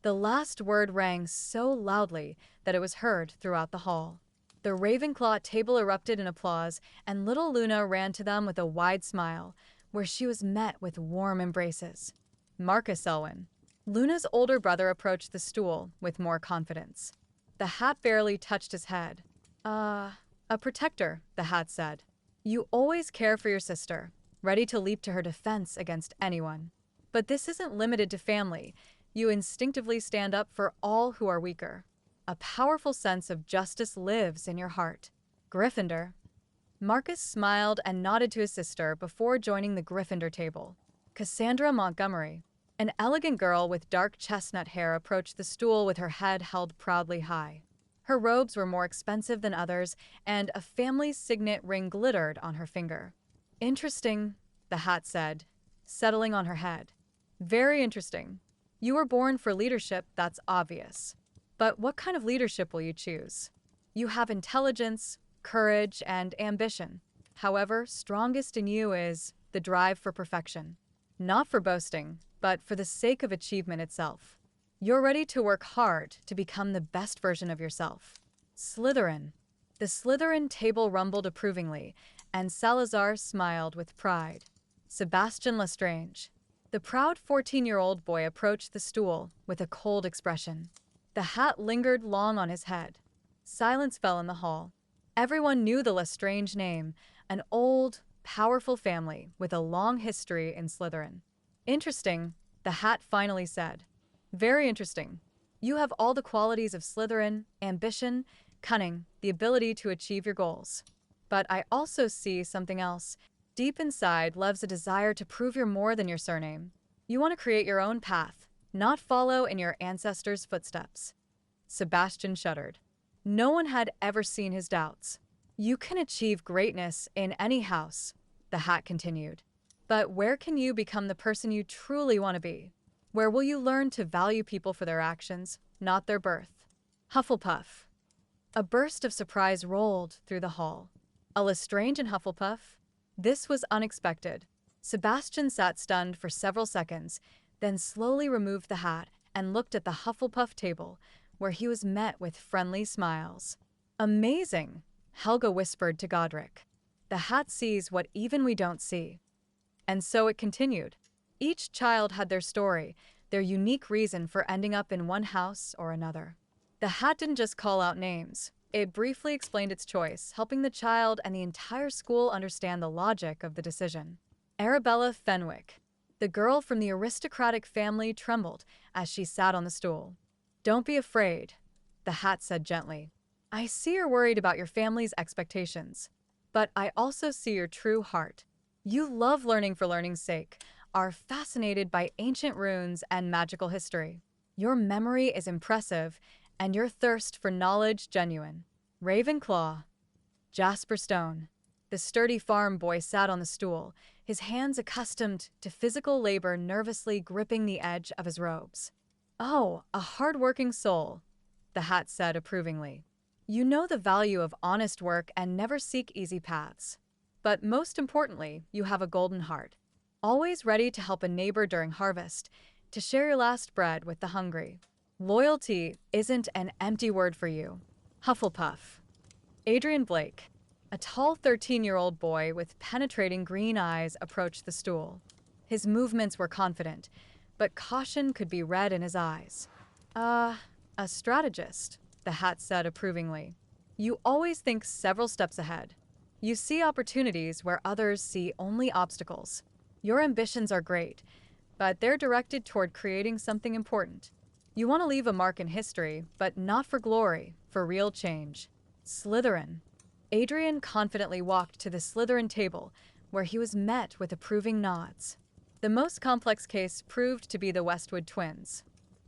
The last word rang so loudly that it was heard throughout the hall. The Ravenclaw table erupted in applause, and little Luna ran to them with a wide smile, where she was met with warm embraces. Marcus Selwyn. Luna's older brother approached the stool with more confidence. The hat barely touched his head. A protector," the hat said. "You always care for your sister, ready to leap to her defense against anyone. But this isn't limited to family. You instinctively stand up for all who are weaker." a powerful sense of justice lives in your heart. Gryffindor. Marcus smiled and nodded to his sister before joining the Gryffindor table. Cassandra Montgomery. An elegant girl with dark chestnut hair approached the stool with her head held proudly high. Her robes were more expensive than others, and a family signet ring glittered on her finger. Interesting, the hat said, settling on her head. Very interesting. You were born for leadership, that's obvious. But what kind of leadership will you choose? You have intelligence, courage, and ambition. However, strongest in you is the drive for perfection. Not for boasting, but for the sake of achievement itself. You're ready to work hard to become the best version of yourself. Slytherin. The Slytherin table rumbled approvingly, and Salazar smiled with pride. Sebastian Lestrange. The proud 14-year-old boy approached the stool with a cold expression. The hat lingered long on his head. Silence fell in the hall. Everyone knew the Lestrange name, an old, powerful family with a long history in Slytherin. Interesting, the hat finally said. Very interesting. You have all the qualities of Slytherin: ambition, cunning, the ability to achieve your goals. But I also see something else. Deep inside lives a desire to prove you're more than your surname. You want to create your own path, not follow in your ancestors' footsteps. Sebastian shuddered. No one had ever seen his doubts. You can achieve greatness in any house, the hat continued. But where can you become the person you truly want to be? Where will you learn to value people for their actions, not their birth? Hufflepuff. A burst of surprise rolled through the hall. A Lestrange in Hufflepuff? This was unexpected. Sebastian sat stunned for several seconds, then slowly removed the hat and looked at the Hufflepuff table, where he was met with friendly smiles. Amazing, Helga whispered to Godric. The hat sees what even we don't see. And so it continued. Each child had their story, their unique reason for ending up in one house or another. The hat didn't just call out names. It briefly explained its choice, helping the child and the entire school understand the logic of the decision. Arabella Fenwick. The girl from the aristocratic family trembled as she sat on the stool. Don't be afraid, the hat said gently. I see you're worried about your family's expectations, but I also see your true heart. You love learning for learning's sake, are fascinated by ancient runes and magical history. Your memory is impressive, and your thirst for knowledge genuine. Ravenclaw. Jasper Stone. The sturdy farm boy sat on the stool, his hands accustomed to physical labor nervously gripping the edge of his robes. Oh, a hard-working soul, the hat said approvingly. You know the value of honest work and never seek easy paths. But most importantly, you have a golden heart. Always ready to help a neighbor during harvest, to share your last bread with the hungry. Loyalty isn't an empty word for you. Hufflepuff. Adrian Blake. A tall 13-year-old boy with penetrating green eyes approached the stool. His movements were confident, but caution could be read in his eyes. A strategist, the hat said approvingly. You always think several steps ahead. You see opportunities where others see only obstacles. Your ambitions are great, but they're directed toward creating something important. You want to leave a mark in history, but not for glory, for real change. Slytherin. Adrian confidently walked to the Slytherin table, where he was met with approving nods. The most complex case proved to be the Westwood twins.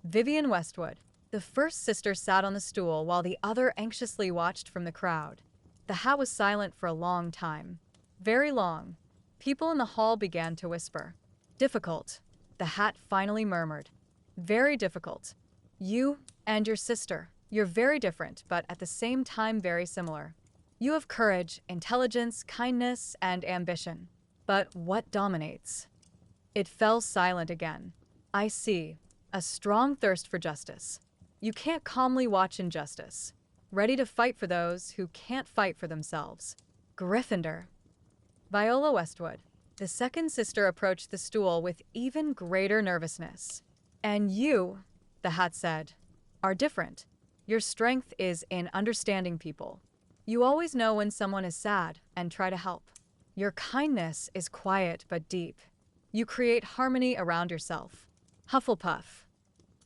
Vivian Westwood. The first sister sat on the stool while the other anxiously watched from the crowd. The hat was silent for a long time. Very long. People in the hall began to whisper. Difficult, the hat finally murmured. Very difficult. You and your sister, you're very different, but at the same time very similar. You have courage, intelligence, kindness, and ambition. But what dominates? It fell silent again. I see. A strong thirst for justice. You can't calmly watch injustice. Ready to fight for those who can't fight for themselves. Gryffindor. Viola Westwood. The second sister approached the stool with even greater nervousness. And you, the hat said, are different. Your strength is in understanding people. You always know when someone is sad and try to help. Your kindness is quiet but deep. You create harmony around yourself. Hufflepuff.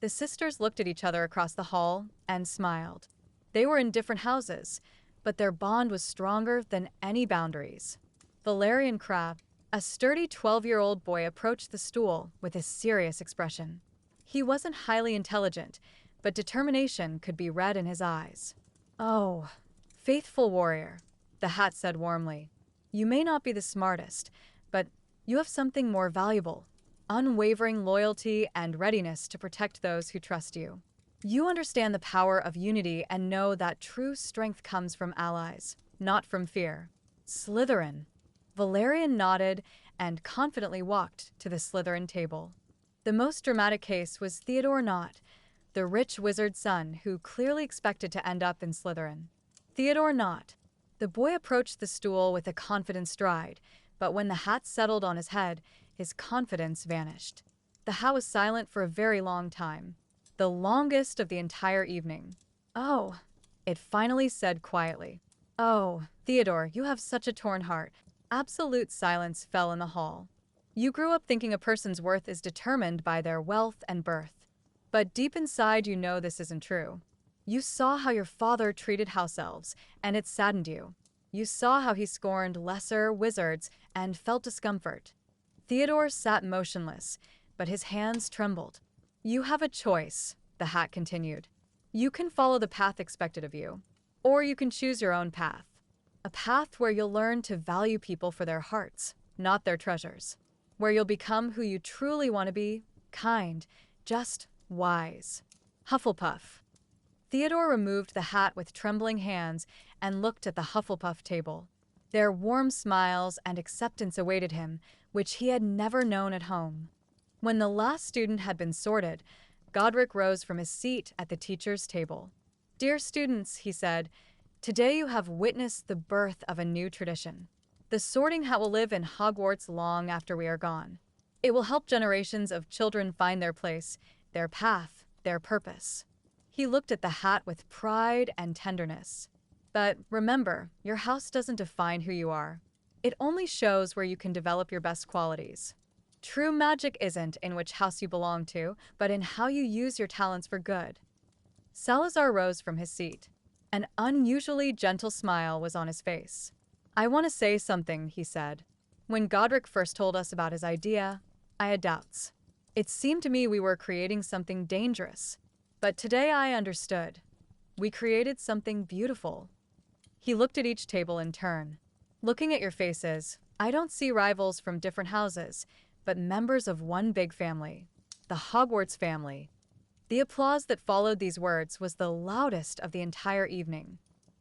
The sisters looked at each other across the hall and smiled. They were in different houses, but their bond was stronger than any boundaries. Valerian Crabbe, a sturdy 12-year-old boy, approached the stool with a serious expression. He wasn't highly intelligent, but determination could be read in his eyes. "Oh, faithful warrior," the hat said warmly. "You may not be the smartest, but you have something more valuable: unwavering loyalty and readiness to protect those who trust you. You understand the power of unity and know that true strength comes from allies, not from fear." Slytherin. Valerian nodded and confidently walked to the Slytherin table. The most dramatic case was Theodore Nott, the rich wizard's son who clearly expected to end up in Slytherin. Theodore Nott. The boy approached the stool with a confident stride, but when the hat settled on his head, his confidence vanished. The hat was silent for a very long time, the longest of the entire evening. "Oh," it finally said quietly. "Oh, Theodore, you have such a torn heart." Absolute silence fell in the hall. You grew up thinking a person's worth is determined by their wealth and birth. But deep inside you know this isn't true. You saw how your father treated house elves, and it saddened you. You saw how he scorned lesser wizards and felt discomfort. Theodore sat motionless, but his hands trembled. "You have a choice," the hat continued. "You can follow the path expected of you, or you can choose your own path. A path where you'll learn to value people for their hearts, not their treasures. Where you'll become who you truly want to be: kind, just, wise." Hufflepuff. Theodore removed the hat with trembling hands and looked at the Hufflepuff table. Their warm smiles and acceptance awaited him, which he had never known at home. When the last student had been sorted, Godric rose from his seat at the teacher's table. "Dear students," he said, "today you have witnessed the birth of a new tradition. The sorting hat will live in Hogwarts long after we are gone. It will help generations of children find their place, their path, their purpose." He looked at the hat with pride and tenderness. "But remember, your house doesn't define who you are. It only shows where you can develop your best qualities. True magic isn't in which house you belong to, but in how you use your talents for good." Salazar rose from his seat. An unusually gentle smile was on his face. "I want to say something," he said. "When Godric first told us about his idea, I had doubts. It seemed to me we were creating something dangerous. But today I understood. We created something beautiful." He looked at each table in turn. "Looking at your faces, I don't see rivals from different houses, but members of one big family, the Hogwarts family." The applause that followed these words was the loudest of the entire evening.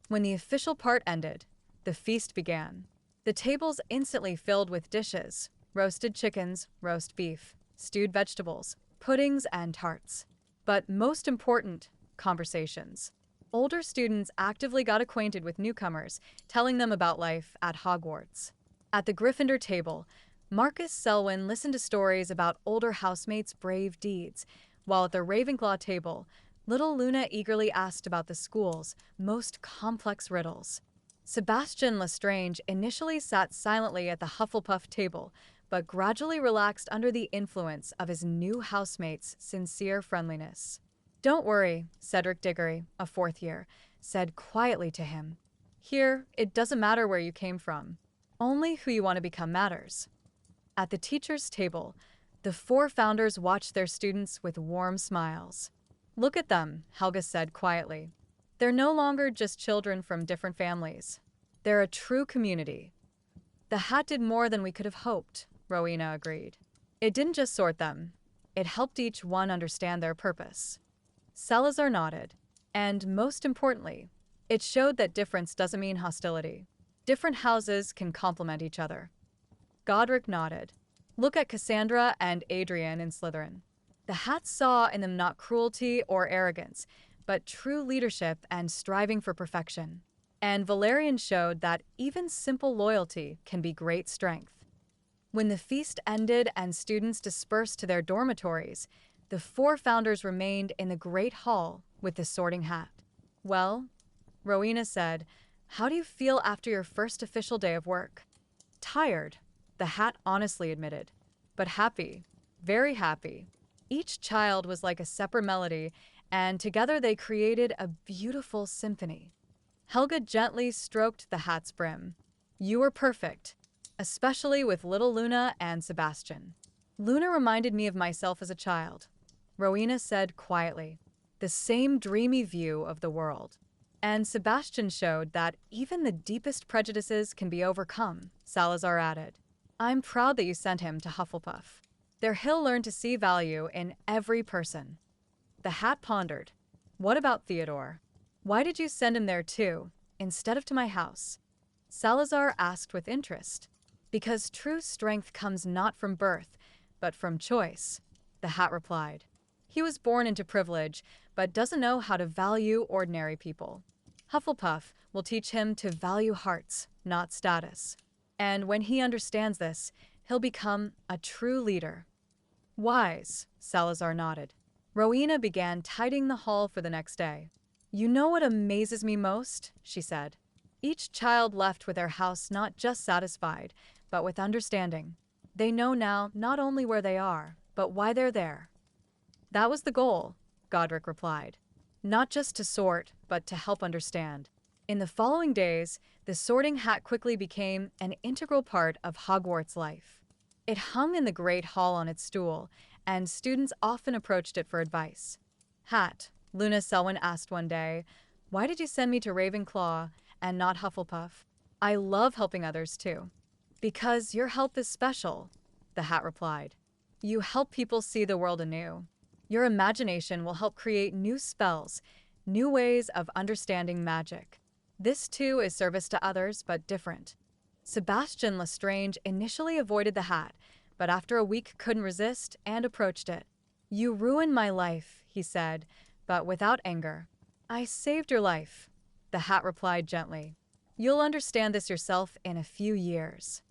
When the official part ended, the feast began. The tables instantly filled with dishes: roasted chickens, roast beef, stewed vegetables, puddings, and tarts. But most important, conversations. Older students actively got acquainted with newcomers, telling them about life at Hogwarts. At the Gryffindor table, Marcus Selwyn listened to stories about older housemates' brave deeds, while at the Ravenclaw table, little Luna eagerly asked about the school's most complex riddles. Sebastian Lestrange initially sat silently at the Hufflepuff table, but gradually relaxed under the influence of his new housemate's sincere friendliness. "Don't worry," Cedric Diggory, a fourth year, said quietly to him. "Here, it doesn't matter where you came from. Only who you want to become matters." At the teacher's table, the four founders watched their students with warm smiles. "Look at them," Helga said quietly. "They're no longer just children from different families. They're a true community." "The hat did more than we could have hoped," Rowena agreed. "It didn't just sort them. It helped each one understand their purpose." Salazar nodded. "And most importantly, it showed that difference doesn't mean hostility. Different houses can complement each other." Godric nodded. "Look at Cassandra and Adrian in Slytherin. The hat saw in them not cruelty or arrogance, but true leadership and striving for perfection. And Valerian showed that even simple loyalty can be great strength." When the feast ended and students dispersed to their dormitories, the four founders remained in the Great Hall with the sorting hat. "Well," Rowena said, "how do you feel after your first official day of work?" "Tired," the hat honestly admitted, "but happy, very happy." Each child was like a separate melody, and together they created a beautiful symphony. Helga gently stroked the hat's brim. You were perfect, especially with little Luna and Sebastian. Luna reminded me of myself as a child, Rowena said quietly. The same dreamy view of the world. And Sebastian showed that even the deepest prejudices can be overcome, Salazar added. I'm proud that you sent him to Hufflepuff. There he'll learn to see value in every person. The hat pondered. What about Theodore? Why did you send him there too, instead of to my house? Salazar asked with interest. Because true strength comes not from birth, but from choice, the hat replied. He was born into privilege, but doesn't know how to value ordinary people. Hufflepuff will teach him to value hearts, not status. And when he understands this, he'll become a true leader. Wise, Salazar nodded. Rowena began tidying the hall for the next day. You know what amazes me most? She said. Each child left with their house not just satisfied, but with understanding. They know now not only where they are, but why they're there. That was the goal, Godric replied. Not just to sort, but to help understand. In the following days, the sorting hat quickly became an integral part of Hogwarts life. It hung in the Great Hall on its stool, and students often approached it for advice. Hat, Luna Selwyn asked one day, why did you send me to Ravenclaw and not Hufflepuff? I love helping others too. Because your help is special, the hat replied. You help people see the world anew. Your imagination will help create new spells, new ways of understanding magic. This too is service to others, but different. Sebastian Lestrange initially avoided the hat, but after a week couldn't resist and approached it. You ruined my life, he said, but without anger. I saved your life, the hat replied gently. You'll understand this yourself in a few years.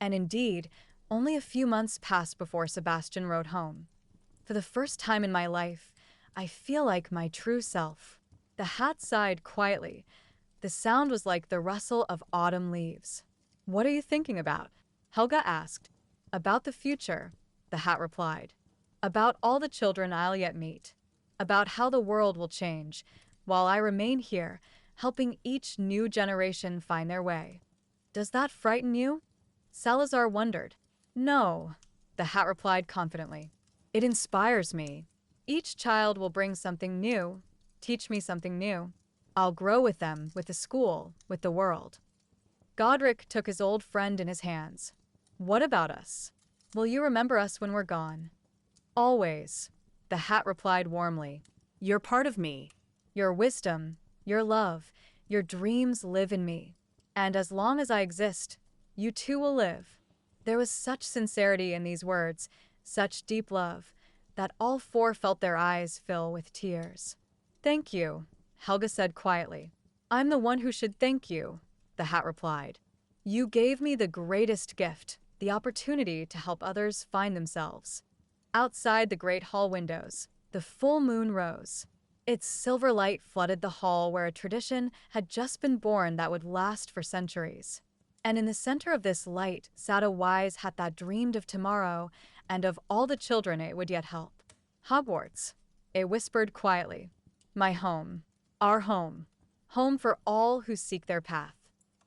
And indeed, only a few months passed before Sebastian rode home. For the first time in my life, I feel like my true self. The hat sighed quietly. The sound was like the rustle of autumn leaves. What are you thinking about? Helga asked. About the future, the hat replied. About all the children I'll yet meet. About how the world will change, while I remain here, helping each new generation find their way. Does that frighten you? Salazar wondered. No, the hat replied confidently. It inspires me. Each child will bring something new, teach me something new. I'll grow with them, with the school, with the world. Godric took his old friend in his hands. What about us? Will you remember us when we're gone? Always, the hat replied warmly. You're part of me. Your wisdom, your love, your dreams live in me. And as long as I exist, you too will live. There was such sincerity in these words, such deep love, that all four felt their eyes fill with tears. Thank you, Helga said quietly. I'm the one who should thank you, the hat replied. You gave me the greatest gift, the opportunity to help others find themselves. Outside the great hall windows, the full moon rose. Its silver light flooded the hall where a tradition had just been born that would last for centuries. And in the center of this light sat a wise hat that dreamed of tomorrow and of all the children it would yet help. Hogwarts, it whispered quietly. My home. Our home. Home for all who seek their path.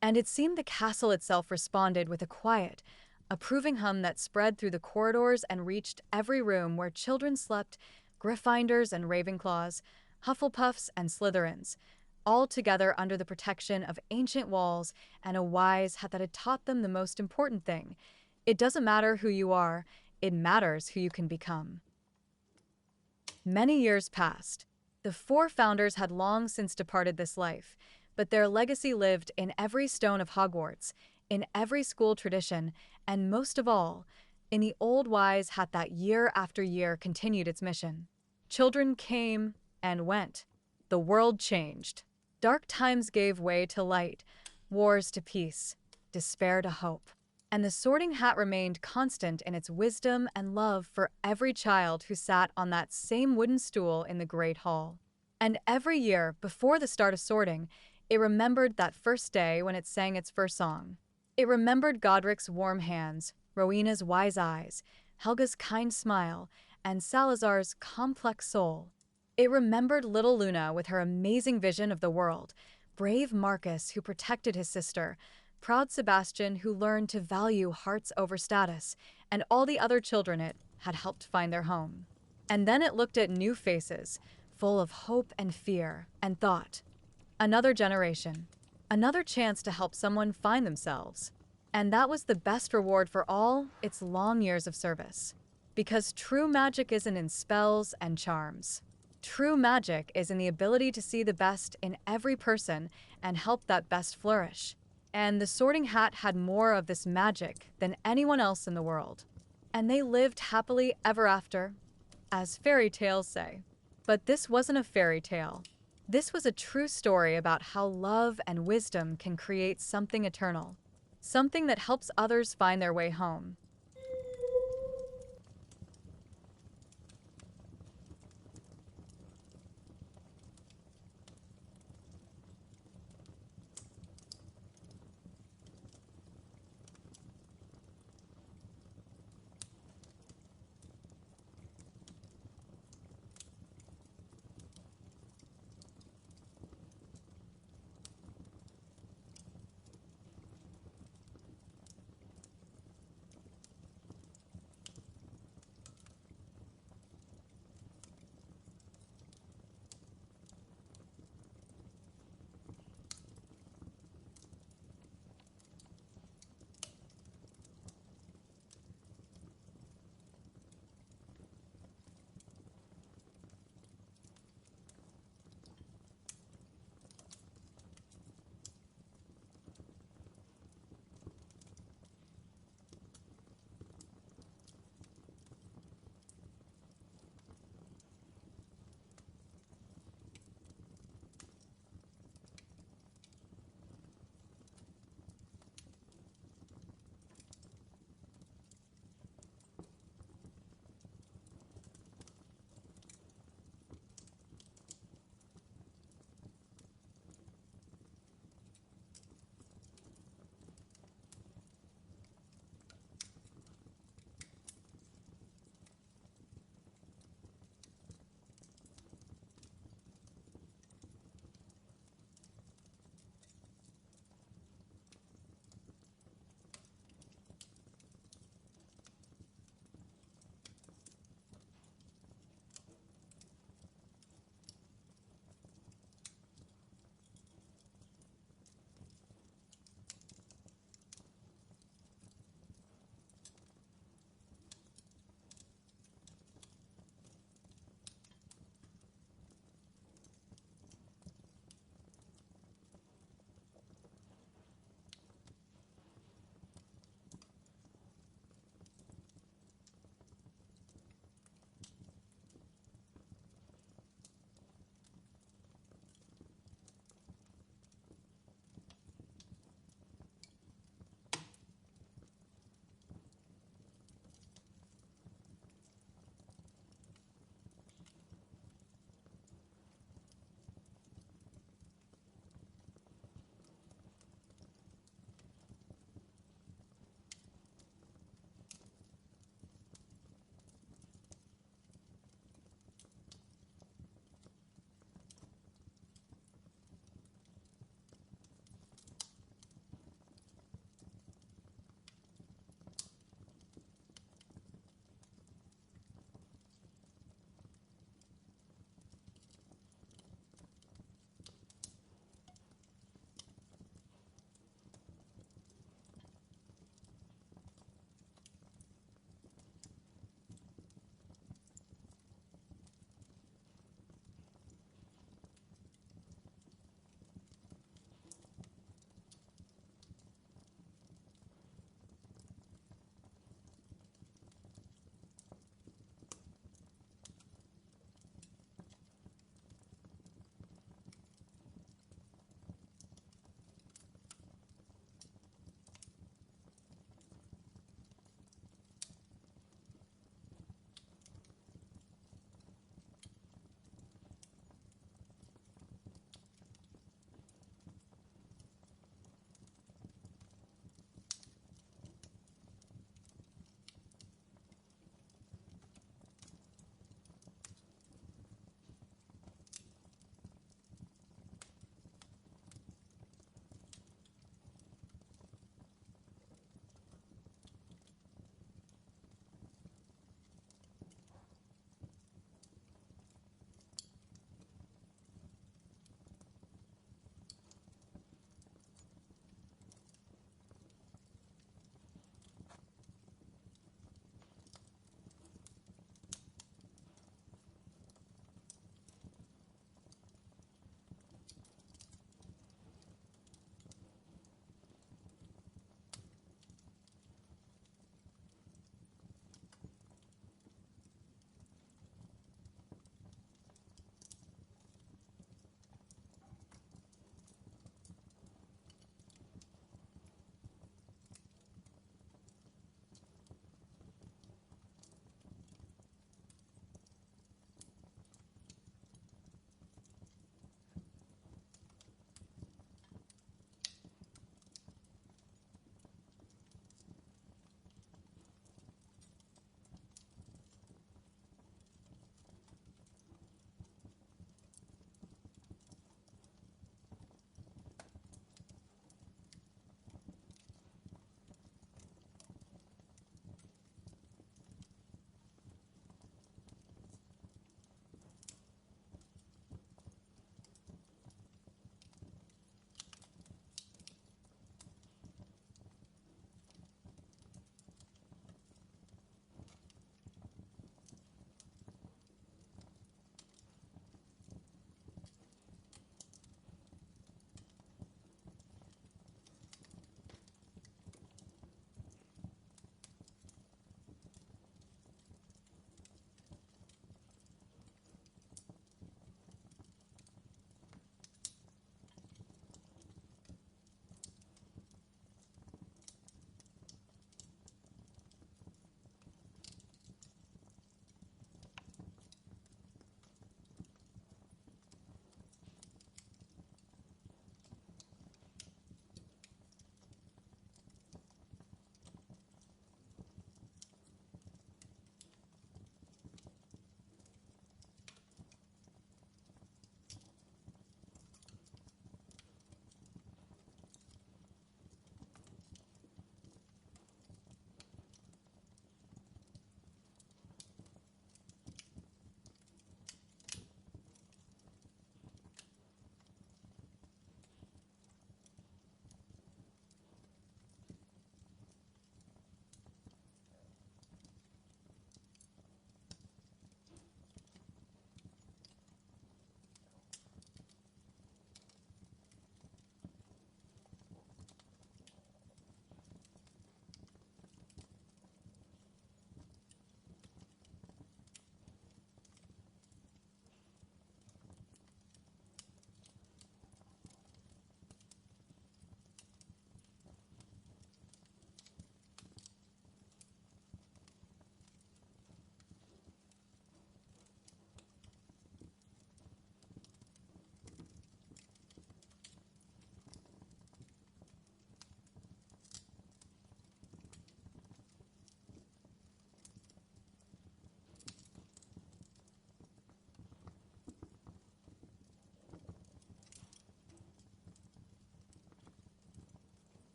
And it seemed the castle itself responded with a quiet, approving hum that spread through the corridors and reached every room where children slept, Gryffindors and Ravenclaws, Hufflepuffs and Slytherins, all together under the protection of ancient walls and a wise hat that had taught them the most important thing. It doesn't matter who you are, it matters who you can become. Many years passed. The four founders had long since departed this life, but their legacy lived in every stone of Hogwarts, in every school tradition, and most of all, in the old wise hat that year after year continued its mission. Children came and went. The world changed. Dark times gave way to light, wars to peace, despair to hope. And the Sorting Hat remained constant in its wisdom and love for every child who sat on that same wooden stool in the Great Hall. And every year, before the start of sorting, it remembered that first day when it sang its first song. It remembered Godric's warm hands, Rowena's wise eyes, Helga's kind smile, and Salazar's complex soul. It remembered little Luna with her amazing vision of the world, brave Marcus who protected his sister, proud Sebastian who learned to value hearts over status, and all the other children it had helped find their home. And then it looked at new faces, full of hope and fear, and thought, another generation, another chance to help someone find themselves. And that was the best reward for all its long years of service. Because true magic isn't in spells and charms. True magic is in the ability to see the best in every person and help that best flourish. And the Sorting Hat had more of this magic than anyone else in the world. And they lived happily ever after, as fairy tales say. But this wasn't a fairy tale. This was a true story about how love and wisdom can create something eternal. Something that helps others find their way home.